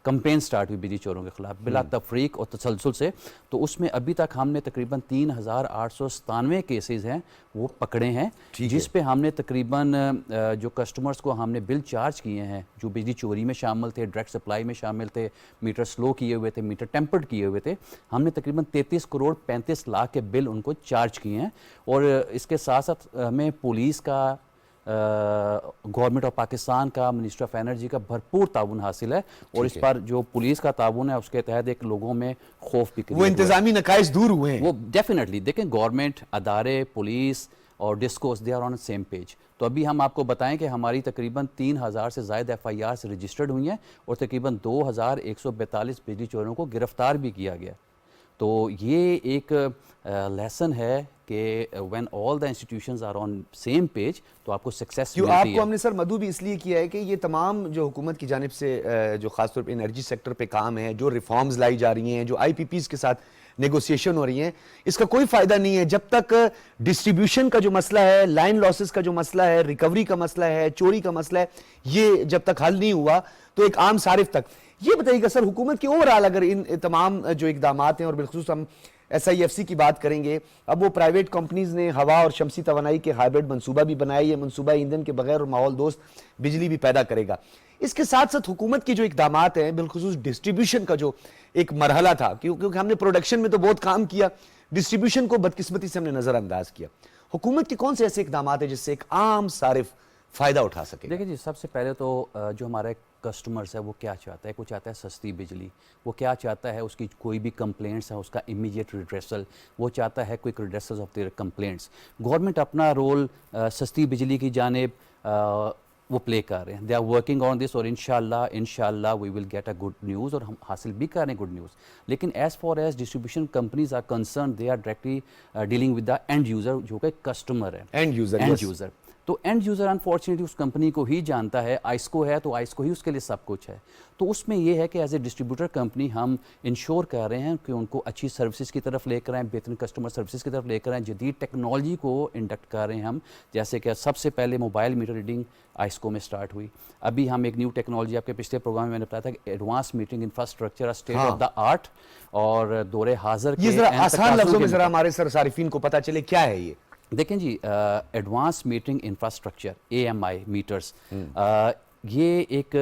कंपेन स्टार्ट हुई बिजली चोरों के खिलाफ बिला तफरीक और तसलसल से। तो उसमें अभी तक हमने तकरीबन 3897 केसेस हैं वो पकड़े हैं, जिस पे हमने तकरीबन जो कस्टमर्स को हमने बिल चार्ज किए हैं, जो बिजली चोरी में शामिल थे, डायरेक्ट सप्लाई में शामिल थे, मीटर स्लो किए हुए थे, मीटर टेम्पर्ड किए हुए थे, हमने तकरीबन 33 करोड़ 35 लाख के बिल उनको चार्ज किए हैं। और इसके साथ साथ हमें पुलिस का, गवर्नमेंट ऑफ पाकिस्तान का, मिनिस्ट्री ऑफ एनर्जी का भरपूर ताउन हासिल है। और इस पर जो पुलिस का ताउन है उसके तहत एक लोगों में खौफ भी, वो इंतजामी नकाइस दूर हुए हैं। वो डेफिनेटली देखें, गवर्नमेंट, अदारे, पुलिस और DISCOs, they are on same page. तो अभी हम आपको बताएं कि हमारी तकरीबन 3000 से ज़ायद FIRs रजिस्टर्ड हुई हैं और तकरीबन 2142 बिजली चोरों को गिरफ्तार भी किया गया। तो ये एक लेसन है کہ when all the institutions are on same page تو آپ کو سکسیس کیوں آپ ملتی کو ہے. ہم نے سر مدعو بھی اس لیے کیا ہے کہ یہ تمام جو حکومت کی جانب سے جو خاص طور پہ انرجی سیکٹر پہ کام ہے, جو ریفارمز لائی جا رہی ہیں, جو آئی پی پیز کے ساتھ نیگوسیشن ہو رہی ہیں, اس کا کوئی فائدہ نہیں ہے جب تک ڈسٹریبیوشن کا جو مسئلہ ہے, لائن لاسز کا جو مسئلہ ہے, ریکوری کا مسئلہ ہے, چوری کا مسئلہ ہے, یہ جب تک حل نہیں ہوا تو ایک عام صارف تک. یہ بتائیے گا سر, حکومت کے اوورآل اگر ان تمام جو اقدامات ہیں, اور بالخصوص ہم ایس آئی ایف سی کی بات کریں گے, اب وہ پرائیویٹ کمپنیز نے ہوا اور شمسی توانائی کے ہائبرڈ منصوبہ بھی بنایا, یہ منصوبہ ایندھن کے بغیر اور ماحول دوست بجلی بھی پیدا کرے گا. اس کے ساتھ ساتھ حکومت کی جو اقدامات ہیں بالخصوص ڈسٹریبیوشن کا جو ایک مرحلہ تھا, کیونکہ ہم نے پروڈکشن میں تو بہت کام کیا, ڈسٹریبیوشن کو بدقسمتی سے ہم نے نظر انداز کیا. حکومت کے کون سے ایسے اقدامات ہیں جس سے ایک عام صارف فائدہ اٹھا سکے؟ دیکھیں جی, سب سے پہلے تو جو ہمارا کسٹمرز ہے وہ کیا چاہتا ہے, وہ چاہتا ہے سستی بجلی, وہ کیا چاہتا ہے اس کی کوئی بھی کمپلینٹس ہیں اس کا امیجیٹ ریڈریسل, وہ چاہتا ہے کوئی redressal of their complaints. Government اپنا رول سستی بجلی کی جانب وہ پلے کر رہے ہیں, they are working on this, اور انشاءاللہ we will get a good news, اور ہم حاصل بھی کر رہے ہیں گڈ نیوز. لیکن as far as distribution companies are concern, they are directly dealing with the end user جو کہ کسٹمر ہے, اینڈ یوزر. تو اینڈ یوزر انفارچونیٹلی اس کمپنی کو ہی جانتا ہے, آئسکو ہے تو آئسکو ہی اس کے لیے سب کچھ ہے. تو اس میں یہ ہے کہ ایز اے ڈسٹریبیوٹر کمپنی ہم انشور کر رہے ہیں کہ ان کو اچھی سروسز کی طرف لے کر آئیں, بہترین کسٹمر سروسز کی طرف لے کر آئیں, جدید ٹیکنالوجی کو انڈکٹ کر رہے ہیں ہم. جیسے کہ سب سے پہلے موبائل میٹر ریڈنگ آئسکو میں سٹارٹ ہوئی. ابھی ہم ایک نیو ٹیکنالوجی, آپ کے پچھلے پروگرام میں میں نے بتایا تھا کہ advance metering infrastructure state of the art, اور دور حاضر کے یہ ذرا آسان لفظوں میں ذرا ہمارے صارفین کو پتہ چلے کیا ہے یہ. دیکھیں جی, advance metering infrastructure AMI meters, یہ ایک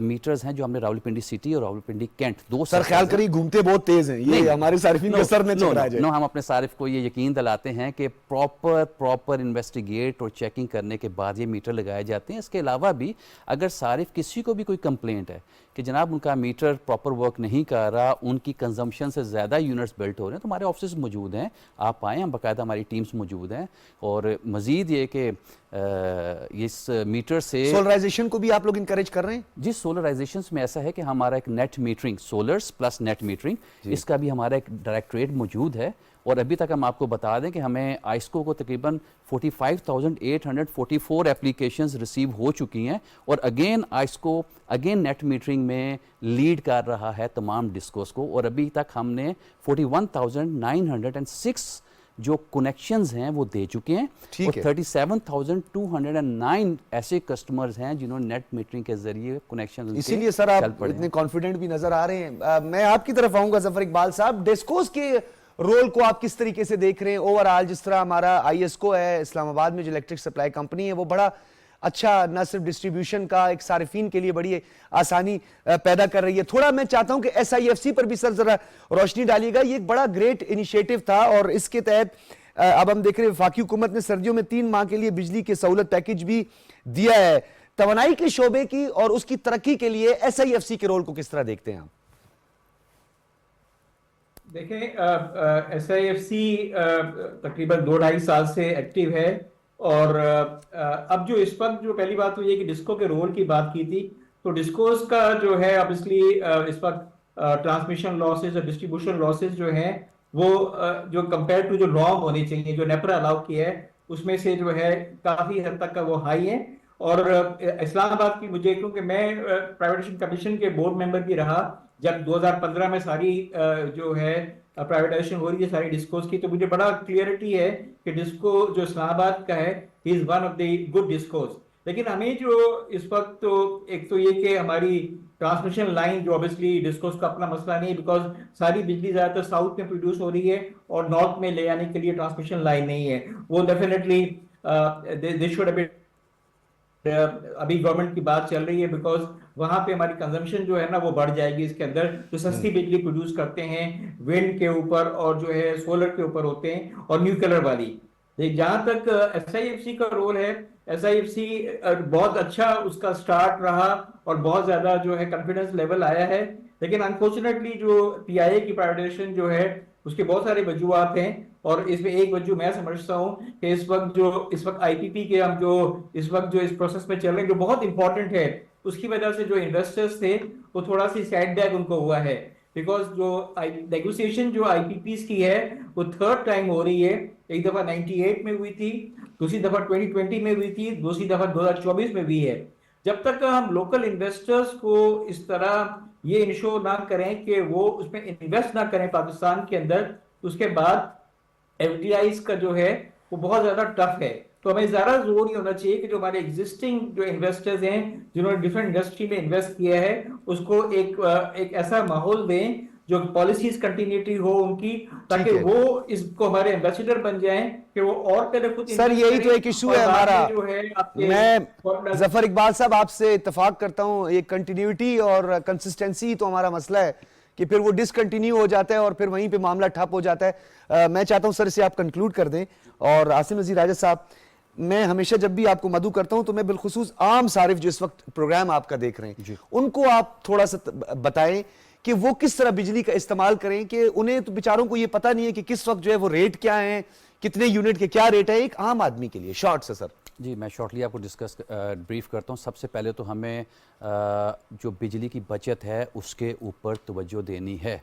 میٹرز ہیں جو ہم نے راولپنڈی سٹی اور راولپنڈی کینٹ دو سر خیال کریے گھومتے بہت تیز ہیں, یہ ہمارے صارفین کے سر نہ چکرا جائے. ہم اپنے صارف کو یہ یقین دلاتے ہیں کہ پراپر انویسٹیگیٹ اور چیکنگ کرنے کے بعد یہ میٹر لگائے جاتے ہیں. اس کے علاوہ بھی اگر صارف کسی کو بھی کوئی کمپلینٹ ہے کہ جناب ان کا میٹر پراپر ورک نہیں کر رہا, ان کی کنزمپشن سے زیادہ یونٹس بلٹ ہو رہے ہیں, تو ہمارے آفسز موجود ہیں, آپ آئیں, ہم باقاعدہ ہماری ٹیمز موجود ہیں. اور مزید یہ کہ اس میٹر سے سولرائزیشن کو بھی آپ لوگ انکریج کر رہے ہیں؟ جی, سولرائزیشنس میں ایسا ہے کہ ہمارا ایک net metering, solars plus net metering, اس کا بھی ہمارا ایک ڈائریکٹوریٹ موجود ہے. اور ابھی تک ہم آپ کو بتا دیں کہ ہمیں آئسکو کو تقریباً 45,844 اپلیکیشنز ریسیو ہو چکی ہیں, اور اگین نیٹ میٹرنگ میں لیڈ کر رہا ہے تمام ڈسکوز کو. اور ابھی تک ہم نے 41,906 جو کنیکشنز ہیں وہ دے چکے ہیں, اور 37,209 ایسے کسٹمرز ہیں جنہوں نے نیٹ میٹرنگ کے ذریعے کنیکشن. اسی لیے سر آپ اتنے کانفیڈنٹ بھی نظر آ رہے ہیں. میں آپ کی طرف آؤں گا ظفر اقبال صاحب, ڈسکوز کے رول کو آپ کس طریقے سے دیکھ رہے ہیں اوورآل؟ جس طرح ہمارا ISCO ہے اسلام آباد میں جو الیکٹرک سپلائی کمپنی ہے, وہ بڑا اچھا نہ صرف ڈسٹریبیوشن کا ایک صارفین کے لیے بڑی آسانی پیدا کر رہی ہے. تھوڑا میں چاہتا ہوں کہ SIFC پر بھی سر ذرا روشنی ڈالیے گا. یہ ایک بڑا گریٹ انیشیٹو تھا, اور اس کے تحت اب ہم دیکھ رہے ہیں وفاقی حکومت نے سردیوں میں 3 ماہ کے لیے بجلی کے سہولت پیکج بھی دیا ہے. توانائی کے شعبے کی اور اس کی ترقی کے لیے SIFC کے رول کو کس طرح دیکھتے ہیں آپ؟ دیکھیں, SIFC تقریباً 2-2.5 سال سے ایکٹیو ہے, اور اب جو اس وقت جو پہلی بات تو یہ کہ ڈسکو کے رول کی بات کی تھی, تو ڈسکوز کا جو ہے obviously اس وقت ٹرانسمیشن لاسز اور ڈسٹریبیوشن لاسز جو ہیں وہ جو کمپیئر ٹو جو نارم ہونے چاہیے, جو نیپرا الاؤ کیا ہے, اس میں سے جو ہے کافی حد تک کا وہ ہائی ہے. اور اسلام آباد کی مجھے, کیونکہ میں پرائیویٹائزیشن کمیشن کے بورڈ ممبر بھی رہا جب 2015 میں ساری جو ہے پرائیویٹائزیشن ہو رہی ہے ساری ڈسکوز کی, تو مجھے بڑا کلیئرٹی ہے کہ ڈسکو جو اسلام آباد کا ہے he is one of the good DISCOs. لیکن ہمیں جو اس وقت تو ایک تو یہ کہ ہماری ٹرانسمیشن لائن جو obviously ڈسکوز کا اپنا مسئلہ نہیں ہے, بیکاز ساری بجلی زیادہ تر ساؤتھ میں پروڈیوس ہو رہی ہے اور نارتھ میں لے آنے کے لیے ٹرانسمیشن لائن نہیں ہے. وہ ڈیفینیٹلی دے شوڈ ابھی گورنمنٹ کی بات چل رہی ہے, بیکاز وہاں پہ ہماری کنزمپشن جو ہے نا وہ بڑھ جائے گی. اس کے اندر جو سستی بجلی پروڈیوس کرتے ہیں ونڈ کے اوپر اور جو ہے سولر کے اوپر ہوتے ہیں, اور نیوکلر والی. جہاں تک SIFC کا رول ہے, SIFC بہت اچھا اس کا سٹارٹ رہا اور بہت زیادہ جو ہے کانفیڈنس لیول آیا ہے. لیکن انفارچونیٹلی جو PIA کی پرائیویٹائزیشن جو ہے اس کے بہت سارے وجوہات ہیں, اور اس میں ایک وجہ میں سمجھتا ہوں کہ اس وقت IPP کے ہم جو اس وقت جو اس پروسیس میں چل رہے ہیں جو بہت امپورٹنٹ ہے, اس کی وجہ سے جو انویسٹرز تھے وہ تھوڑا سی سیٹ بیک ان کو ہوا ہے. बिकॉज जो नेगोशिएशन जो IPPs की है वो थर्ड टाइम हो रही है। एक दफा 98 में हुई थी, दूसरी दफा 2020 में हुई थी, दूसरी दफा 2024 में भी है। जब तक हम लोकल इन्वेस्टर्स को इस तरह ये इंश्योर ना करें कि वो उसमें इन्वेस्ट ना करें पाकिस्तान के अंदर, उसके बाद FDIs का जो है वो बहुत ज्यादा टफ है। तो हमें ज्यादा जोर ये होना चाहिए कि जो हमारे एग्जिस्टिंग जो इन्वेस्टर्स हैं जिन्होंने डिफरेंट इंडस्ट्री में इन्वेस्ट किया है उसको एक ऐसा माहौल दें जो पॉलिसीज कंटिन्यूटी हो उनकी, ताकि ठीक है। वो इसको हमारे एम्बेसडर बन जाएं कि वो और पहले खुद सर invest यही तो करें एक इशू और है बाद हमारा। में जो है आपके मैं जफर इकबाल साहब आपसे इत्तेफाक करता हूं, ये कंटिन्यूटी और कंसिस्टेंसी तो हमारा मसला है कि फिर वो डिसकंटिन्यू हो जाता है और फिर वहीं पे मामला ठप हो जाता है। मैं चाहता हूं सर इसे आप कंक्लूड कर दें। और आसिम नज़ीर राजा साहब, मैं हमेशा जब भी आपको मदऊ करता हूं तो मैं बिलखुसूस आम सारिफ जो इस वक्त प्रोग्राम आपका देख रहे हैं उनको आप थोड़ा सा बताएं कि वो किस तरह बिजली का इस्तेमाल करें, कि उन्हें तो बेचारों को ये पता नहीं है कि किस वक्त जो है वो रेट क्या है, कितने यूनिट के क्या रेट है, एक आम आदमी के लिए शॉर्ट से सर। जी, मैं शॉर्टली आपको डिस्कस ब्रीफ करता हूँ। सबसे पहले तो हमें जो बिजली की बचत है उसके ऊपर तवज्जो देनी है।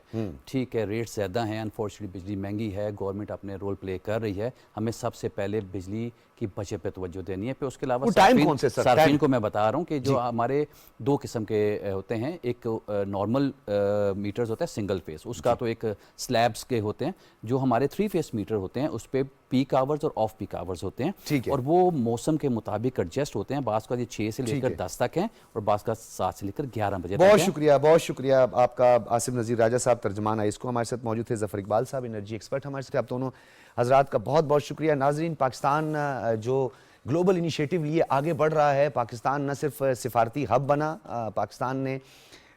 ठीक है, रेट ज़्यादा हैं, अनफॉर्चुनेटली बिजली महंगी है, गवर्नमेंट अपने रोल प्ले कर रही है, हमें सबसे पहले बिजली की बचत पे तवज्जो देनी है। फिर उसके अलावा सार्फिन को मैं बता रहा हूँ कि जो हमारे दो किस्म के होते हैं, एक नॉर्मल मीटर्स होता है सिंगल फेस, उसका तो एक स्लैब्स के होते हैं। जो हमारे 3 फेस मीटर होते हैं उस पर पीक आवर्स और ऑफ पीक आवर्स होते हैं, और वो मौसम के मुताबिक एडजस्ट होते हैं। बास का ये 6 से लेकर 10 तक है और बास का 7 से लेकर 11 बजे तक है। बहुत शुक्रिया आपका आसिम नज़ीर राजा साहब, तर्जमान आइस्को हमारे साथ मौजूद थे, जफर इकबाल साहब एनर्जी एक्सपर्ट हमारे साथ। आप दोनों हजरात का बहुत बहुत शुक्रिया। नाजरीन, पाकिस्तान जो ग्लोबल इनिशिएटिव लिए आगे बढ़ रहा है, पाकिस्तान न सिर्फ सिफारती हब बना, पाकिस्तान ने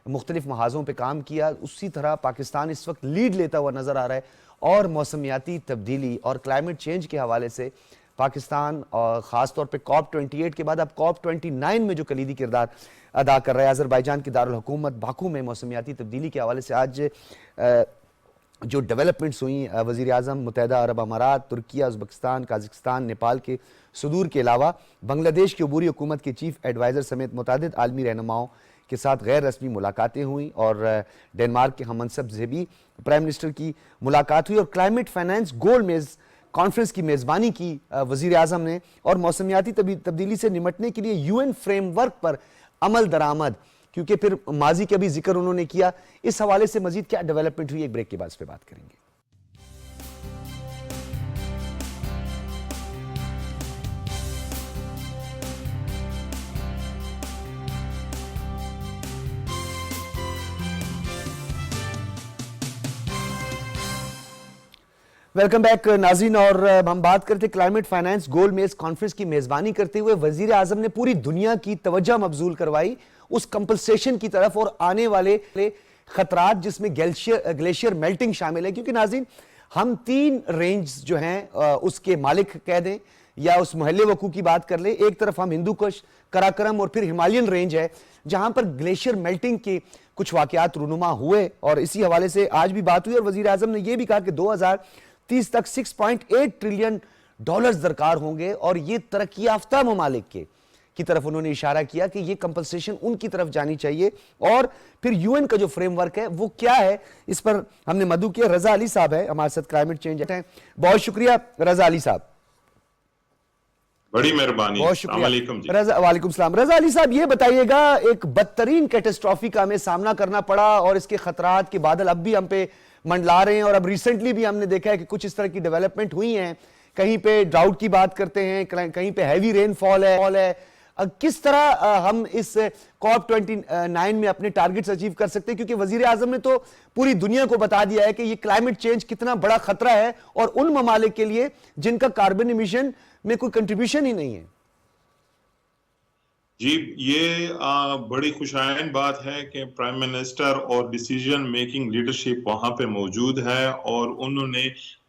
मुख्तलिफ महाज़ों पे काम किया, उसी तरह पाकिस्तान इस वक्त लीड लेता हुआ नज़र आ रहा है। और मौसमियाती तब्दीली और क्लाइमेट चेंज के हवाले से पाकिस्तान और ख़ास तौर पे COP28 के बाद अब COP29 में जो कलीदी किरदार अदा कर रहा है, अज़रबैजान की दारुल हुकूमत बाकू में मौसमियाती तब्दीली के हवाले से आज जो डेवलपमेंट्स हुई, वज़ीर आज़म मुत्तहिदा अरब अमारात, तुर्किया, उज़्बेकिस्तान, काज़ाकिस्तान, नेपाल के सुदूर के अलावा बांग्लादेश की अबूरी हुकूमत के चीफ एडवाइज़र समेत मुतअद्दिद आलमी रहनुमाओं के साथ गैर रस्मी मुलाकातें हुई और डेनमार्क के हममनसब से भी प्राइम मिनिस्टर की मुलाकात हुई और क्लाइमेट फाइनेंस गोल मेज़ कॉन्फ्रेंस की मेज़बानी की वज़ीर आज़म ने। और मौसमियाती तब्दीली से निमटने के लिए UN फ्रेमवर्क पर अमल दरामद, क्योंकि फिर माजी का भी जिक्र उन्होंने किया। इस हवाले से मजीद क्या डेवलपमेंट हुई, एक ब्रेक के बाद इस पे बात करेंगे। वेलकम बैक नाज़रीन, और हम बात करते क्लाइमेट फाइनेंस गोल मेज कॉन्फ्रेंस की मेज़बानी करते हुए वज़ीर आज़म ने पूरी दुनिया की तवज्जो मबजूल करवाई उस कंपनसेशन की तरफ और आने वाले खतरात जिसमें ग्लेशियर मेल्टिंग शामिल है। क्योंकि नाज़रीन, हम 3 रेंज जो हैं उसके मालिक कह दें या उस महल्ले वकू की बात कर ले। एक तरफ हम हिंदू कुश, कराकरम और फिर हिमालयन रेंज है जहां पर ग्लेशियर मेल्टिंग के कुछ वाकयात रूनुमा हुए और इसी हवाले से आज भी बात हुई। और वज़ीर आज़म ने यह भी कहा कि 2030 तक $6.8 ट्रिलियन दरकार होंगे और ये तरक्की याफ्ता ममालिक की तरफ उन्होंने इशारा किया कि ये कंपनसेशन उनकी तरफ जानी चाहिए। और फिर UN का जो फ्रेमवर्क है वो क्या है, इस पर हमने मदऊ किया। रजा अली साहब है हमारे साथ, क्लाइमेट चेंज है। बहुत शुक्रिया रजा अली साहब, बड़ी मेहरबानी, बहुत शुक्रिया। रजा, वालेकुम सलाम। रजा अली साहब, ये बताइएगा, एक बदतरीन कैटास्ट्रॉफी का हमें सामना करना पड़ा और इसके खतरात के बादल अब भी हम पे मंडला रहे हैं और अब रिसेंटली भी हमने देखा है कि कुछ इस तरह की डेवलपमेंट हुई हैं। कहीं पे ड्राउट की बात करते हैं, कहीं पे हैवी रेनफॉल है। किस तरह हम इस COP29 में अपने टारगेट्स अचीव कर सकते हैं, क्योंकि वजीर आजम ने तो पूरी दुनिया को बता दिया है कि ये क्लाइमेट चेंज कितना बड़ा खतरा है और उन ममालिक के लिए जिनका कार्बन इमिशन में कोई कंट्रीब्यूशन ही नहीं है। जी, ये बड़ी खुशाइन बात है कि प्राइम मिनिस्टर और डिसीजन मेकिंग लीडरशिप वहां पे मौजूद है और उन्होंने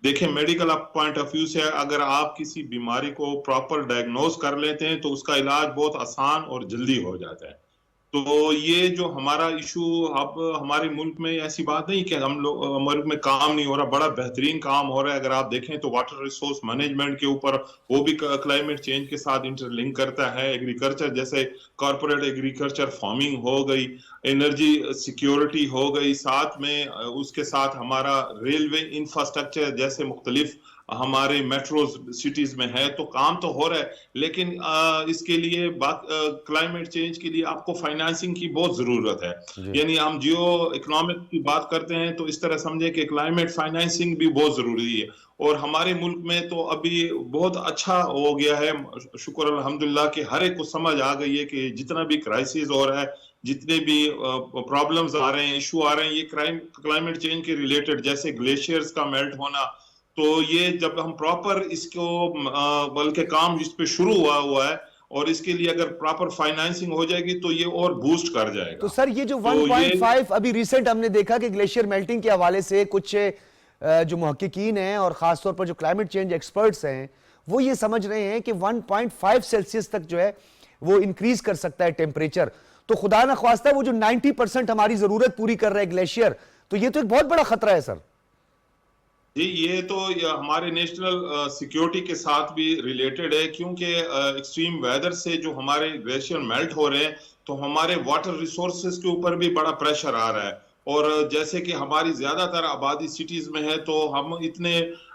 देखें, मेडिकल पॉइंट ऑफ व्यू से अगर आप किसी बीमारी को प्रॉपर डायग्नोज कर लेते हैं तो उसका इलाज बहुत आसान और जल्दी हो जाता है। تو یہ جو ہمارا ایشو اب ہمارے ملک میں ایسی بات نہیں کہ ہم لوگ ملک میں کام نہیں ہو رہا، بڑا بہترین کام ہو رہا ہے. اگر آپ دیکھیں تو واٹر ریسورس مینجمنٹ کے اوپر وہ بھی کلائمیٹ چینج کے ساتھ انٹر لنک کرتا ہے. ایگریکلچر جیسے کارپوریٹ ایگریکلچر فارمنگ ہو گئی، انرجی سیکیورٹی ہو گئی، ساتھ میں اس کے ساتھ ہمارا ریلوے انفراسٹرکچر جیسے مختلف ہمارے میٹروز سٹیز میں ہے. تو کام تو ہو رہا ہے، لیکن اس کے لیے کلائمیٹ چینج کے لیے آپ کو فائنانسنگ کی بہت ضرورت ہے. یعنی ہم جیو اکنامک کی بات کرتے ہیں تو اس طرح سمجھے کہ کلائمیٹ فائنانسنگ بھی بہت ضروری ہے. اور ہمارے ملک میں تو ابھی بہت اچھا ہو گیا ہے، شکر الحمدللہ، کہ ہر ایک کو سمجھ آ گئی ہے کہ جتنا بھی کرائسس ہو رہا ہے، جتنے بھی پرابلمز آ رہے ہیں، ایشو آ رہے ہیں، یہ کلائمیٹ چینج کے ریلیٹڈ، جیسے گلیشیئرز کا میلٹ ہونا. تو یہ جب ہم پراپر اس کو بلکہ کام اس پہ شروع ہوا ہے، اور اس کے لیے اگر پراپر فائنانسنگ ہو جائے گی تو یہ اور بوسٹ کر جائے گا. تو سر یہ جو 1.5 ابھی ریسنٹ ہم نے دیکھا کہ گلیشیئر میلٹنگ کے حوالے سے کچھ جو محققین ہیں اور خاص طور پر جو کلائمیٹ چینج ایکسپرٹس ہیں وہ یہ سمجھ رہے ہیں کہ 1.5 سیلسیس تک جو ہے وہ انکریز کر سکتا ہے ٹیمپریچر. تو خدا نہ خواستہ وہ جو 90% ہماری ضرورت پوری کر رہا ہے گلیشیئر، تو یہ تو ایک بہت بڑا خطرہ ہے سر. جی یہ تو ہمارے نیشنل سیکیورٹی کے ساتھ بھی ریلیٹڈ ہے، کیونکہ ایکسٹریم ویدر سے جو ہمارے گلیشیئر میلٹ ہو رہے ہیں تو ہمارے واٹر ریسورسز کے اوپر بھی بڑا پریشر آ رہا ہے. اور جیسے کہ ہماری زیادہ تر آبادی سٹیز میں ہے تو ہم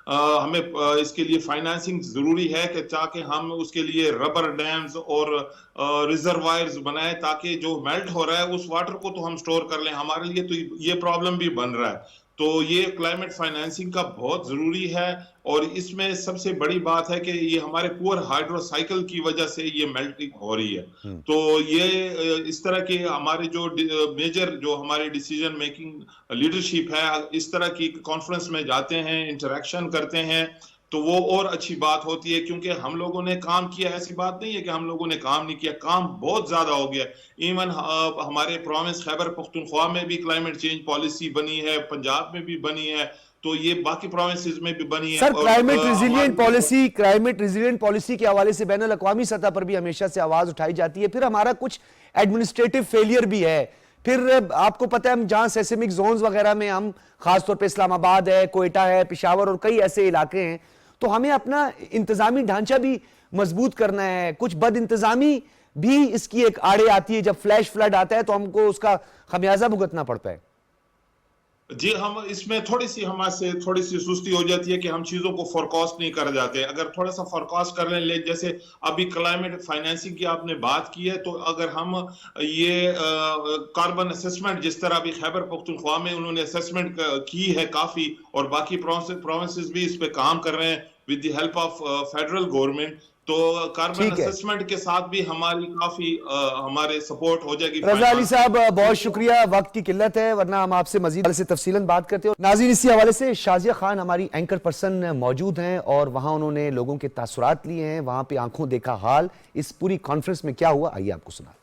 ہمیں اس کے لیے فائنانسنگ ضروری ہے کہ تاکہ ہم اس کے لیے ربر ڈیمز اور ریزروائرز بنائیں، تاکہ جو میلٹ ہو رہا ہے اس واٹر کو تو ہم سٹور کر لیں. ہمارے لیے تو یہ پرابلم بھی بن رہا ہے. تو یہ کلائمیٹ فائنانسنگ کا بہت ضروری ہے. اور اس میں سب سے بڑی بات ہے کہ یہ ہمارے پور ہائیڈرو سائیکل کی وجہ سے یہ میلٹنگ ہو رہی ہے. تو یہ اس طرح کے ہمارے جو میجر جو ہمارے ڈیسیجن میکنگ لیڈرشپ ہے، اس طرح کی کانفرنس میں جاتے ہیں، انٹریکشن کرتے ہیں، تو وہ اور اچھی بات ہوتی ہے. کیونکہ ہم لوگوں نے کام کیا، ایسی بات نہیں ہے کہ ہم لوگوں نے کام نہیں کیا، کام بہت زیادہ ہو گیا. ایون ہمارے پروونس خیبر پختونخوا میں بھی کلائمیٹ چینج پالیسی بنی ہے، پنجاب میں بھی بنی ہے، تو یہ باقی پروونسز میں بھی بنی ہے. سر کلائمیٹ ریزیلینٹ پالیسی کے حوالے سے بین الاقوامی سطح پر بھی ہمیشہ سے آواز اٹھائی جاتی ہے. پھر ہمارا کچھ ایڈمنسٹریٹو فیلئر بھی ہے. پھر آپ کو پتہ ہے ہم جہاں سیسمک زونز وغیرہ میں ہم خاص طور پہ اسلام آباد ہے، کوئٹہ ہے، پشاور اور کئی ایسے علاقے ہیں، تو ہمیں اپنا انتظامی ڈھانچہ بھی مضبوط کرنا ہے. کچھ بد انتظامی بھی اس کی ایک آڑے آتی ہے، جب فلیش فلڈ آتا ہے تو ہم کو اس کا خمیازہ بھگتنا پڑتا ہے. جی ہم اس میں تھوڑی سی سستی ہو جاتی ہے کہ ہم چیزوں کو فورکاسٹ نہیں کر جاتے. اگر تھوڑا سا فورکاسٹ کر لیں، جیسے ابھی کلائمیٹ فائنانسنگ کی آپ نے بات کی ہے، تو اگر ہم یہ کاربن اسسمنٹ جس طرح ابھی خیبر پختونخوا میں انہوں نے اسسمنٹ کی ہے کافی، اور باقی پروونسز بھی اس پہ کام کر رہے ہیں with the help of federal government، تو کاربن اسسمنٹ کے ساتھ بھی ہماری کافی ہمارے سپورٹ ہو جائے گی. رضا علی صاحب بہت شکریہ، وقت کی قلت ہے ورنہ ہم آپ سے مزید سے تفصیلاً بات کرتے ہیں. ناظرین اسی حوالے سے شازیہ خان ہماری اینکر پرسن موجود ہیں اور وہاں انہوں نے لوگوں کے تاثرات لیے ہیں، وہاں پہ آنکھوں دیکھا حال اس پوری کانفرنس میں کیا ہوا، آئیے آپ کو سناتے ہیں.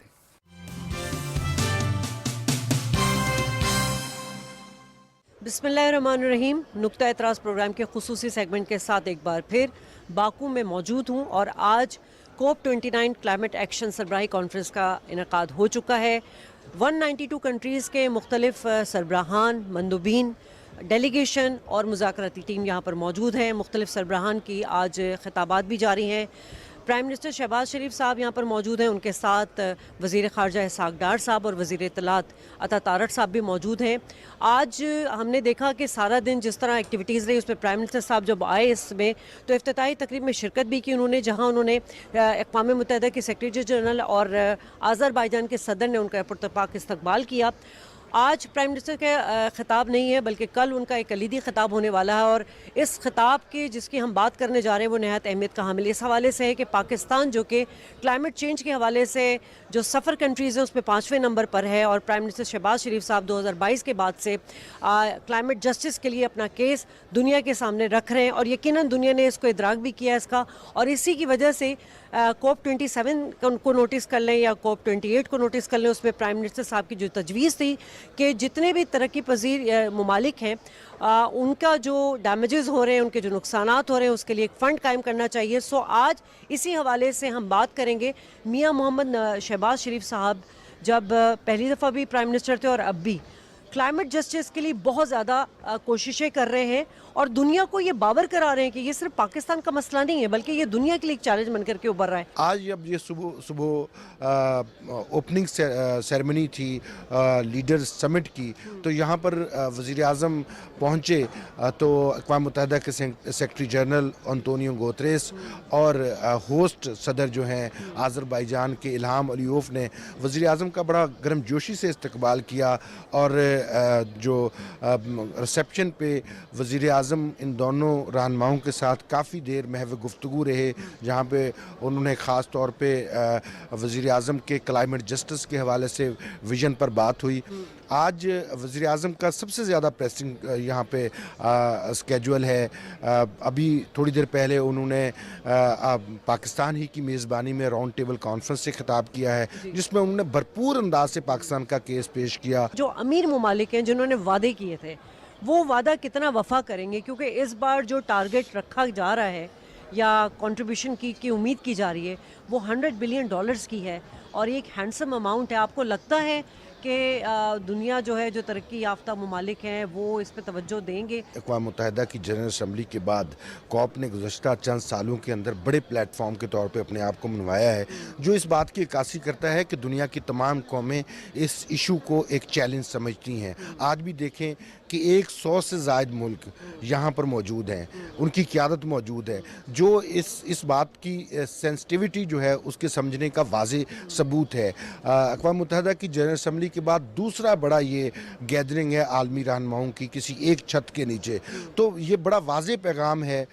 بسم اللہ الرحمن الرحیم. نقطہ اعتراض پروگرام کے خصوصی سیگمنٹ کے ساتھ ایک بار پھر باکو میں موجود ہوں، اور آج کوپ 29 کلائمیٹ ایکشن سربراہی کانفرنس کا انعقاد ہو چکا ہے. 192 کنٹریز کے مختلف سربراہان، مندوبین، ڈیلیگیشن اور مذاکراتی ٹیم یہاں پر موجود ہیں. مختلف سربراہان کی آج خطابات بھی جاری ہیں. پرائم منسٹر شہباز شریف صاحب یہاں پر موجود ہیں، ان کے ساتھ وزیر خارجہ اسحاق ڈار صاحب اور وزیر اطلاعات عطا تارڑ صاحب بھی موجود ہیں. آج ہم نے دیکھا کہ سارا دن جس طرح ایکٹیویٹیز رہی، اس میں پرائم منسٹر صاحب جب آئے اس میں تو افتتاحی تقریب میں شرکت بھی کی انہوں نے، جہاں انہوں نے اقوام متحدہ کے سیکریٹری جنرل اور آذربائیجان کے صدر نے ان کا پرتپاک استقبال کیا. آج پرائم منسٹر کا خطاب نہیں ہے بلکہ کل ان کا ایک کلیدی خطاب ہونے والا ہے، اور اس خطاب کی جس کی ہم بات کرنے جا رہے ہیں وہ نہایت اہمیت کا حامل اس حوالے سے ہے کہ پاکستان جو کہ کلائمیٹ چینج کے حوالے سے جو سفر کنٹریز ہیں اس میں 5ویں نمبر پر ہے، اور پرائم منسٹر شہباز شریف صاحب 2022 کے بعد سے کلائمیٹ جسٹس کے لیے اپنا کیس دنیا کے سامنے رکھ رہے ہیں، اور یقیناً دنیا نے اس کو ادراک بھی کیا اس کا، اور اسی کی وجہ سے کوپ 27 کو نوٹس کر لیں یا کوپ 28 کو نوٹس کر لیں، اس میں پرائم منسٹر صاحب کی جو تجویز تھی کہ جتنے بھی ترقی پذیر ممالک ہیں ان کا جو ڈیمیجز ہو رہے ہیں، ان کے جو نقصانات ہو رہے ہیں، اس کے لیے ایک فنڈ قائم کرنا چاہیے. سو آج اسی حوالے سے ہم بات کریں گے. میاں محمد شہباز شریف صاحب जब पहली दफ़ा भी प्राइम मिनिस्टर थे और अब भी क्लाइमेट जस्टिस के लिए बहुत ज़्यादा कोशिशें कर रहे हैं और दुनिया को ये बावर करा रहे हैं कि ये सिर्फ पाकिस्तान का मसला नहीं है बल्कि ये दुनिया के लिए एक चैलेंज बनकर के उभर रहा है। आज अब ये सुबह ओपनिंग सेरेमनी थी लीडर्स समिट की, तो यहाँ पर वज़ीर आज़म पहुँचे तो अक़वाम मुत्तहिदा के सेक्रेटरी जनरल अंतोनियो गुतेरेस और होस्ट सदर जो हैं आज़रबाईजान के इल्हाम अलीयोफ ने वज़ीर आज़म का बड़ा गर्मजोशी से इस्तकबाल किया और जो रिसेप्शन पे वज़ीर आज़म इन दोनों रहनुमाओं के साथ काफ़ी देर महव गुफ्तगू रहे, जहाँ पे उन्होंने ख़ास तौर पे वज़ीर आज़म के क्लाइमेट जस्टिस के हवाले से विजन पर बात हुई। आज वज़ीर आज़म का सबसे ज़्यादा प्रेसिंग यहाँ पे स्केजुअल है। अभी थोड़ी देर पहले उन्होंने पाकिस्तान ही की मेज़बानी में राउंड टेबल कॉन्फ्रेंस से खिताब किया है, जिसमें उन्होंने भरपूर अंदाज से पाकिस्तान का केस पेश किया। जो अमीर ममालिक हैं जिन्होंने वादे किए थे वो वादा कितना वफा करेंगे, क्योंकि इस बार जो टारगेट रखा जा रहा है या कंट्रीब्यूशन की उम्मीद की जा रही है वो $100 बिलियन की है और ये एक हैंडसम अमाउंट है। आपको लगता है कि दुनिया जो है जो तरक्की याफ्ता ममालिक हैं वो इस पर तवज्जो देंगे? अक़वाम मुत्तहिदा की जनरल असम्बली के बाद कॉप ने गुज़श्ता चंद सालों के अंदर बड़े प्लेटफॉर्म के तौर पे अपने आप को मनवाया है, जो इस बात की अक्कासी करता है कि दुनिया की तमाम कौमें इस इशू को एक चैलेंज समझती हैं। आज भी देखें कि 100 से ज़ायद मुल्क यहाँ पर मौजूद हैं, उनकी क़यादत मौजूद है, जो इस बात की सेंसिटिविटी जो है उसके समझने का वाज़े सबूत है। अक़वाम मुत्तहिदा की जनरल असम्बली के बाद दूसरा बड़ा ये गैदरिंग है आलमी रहनुमाओं की किसी एक छत के नीचे, तो ये बड़ा वाज़े पैगाम है।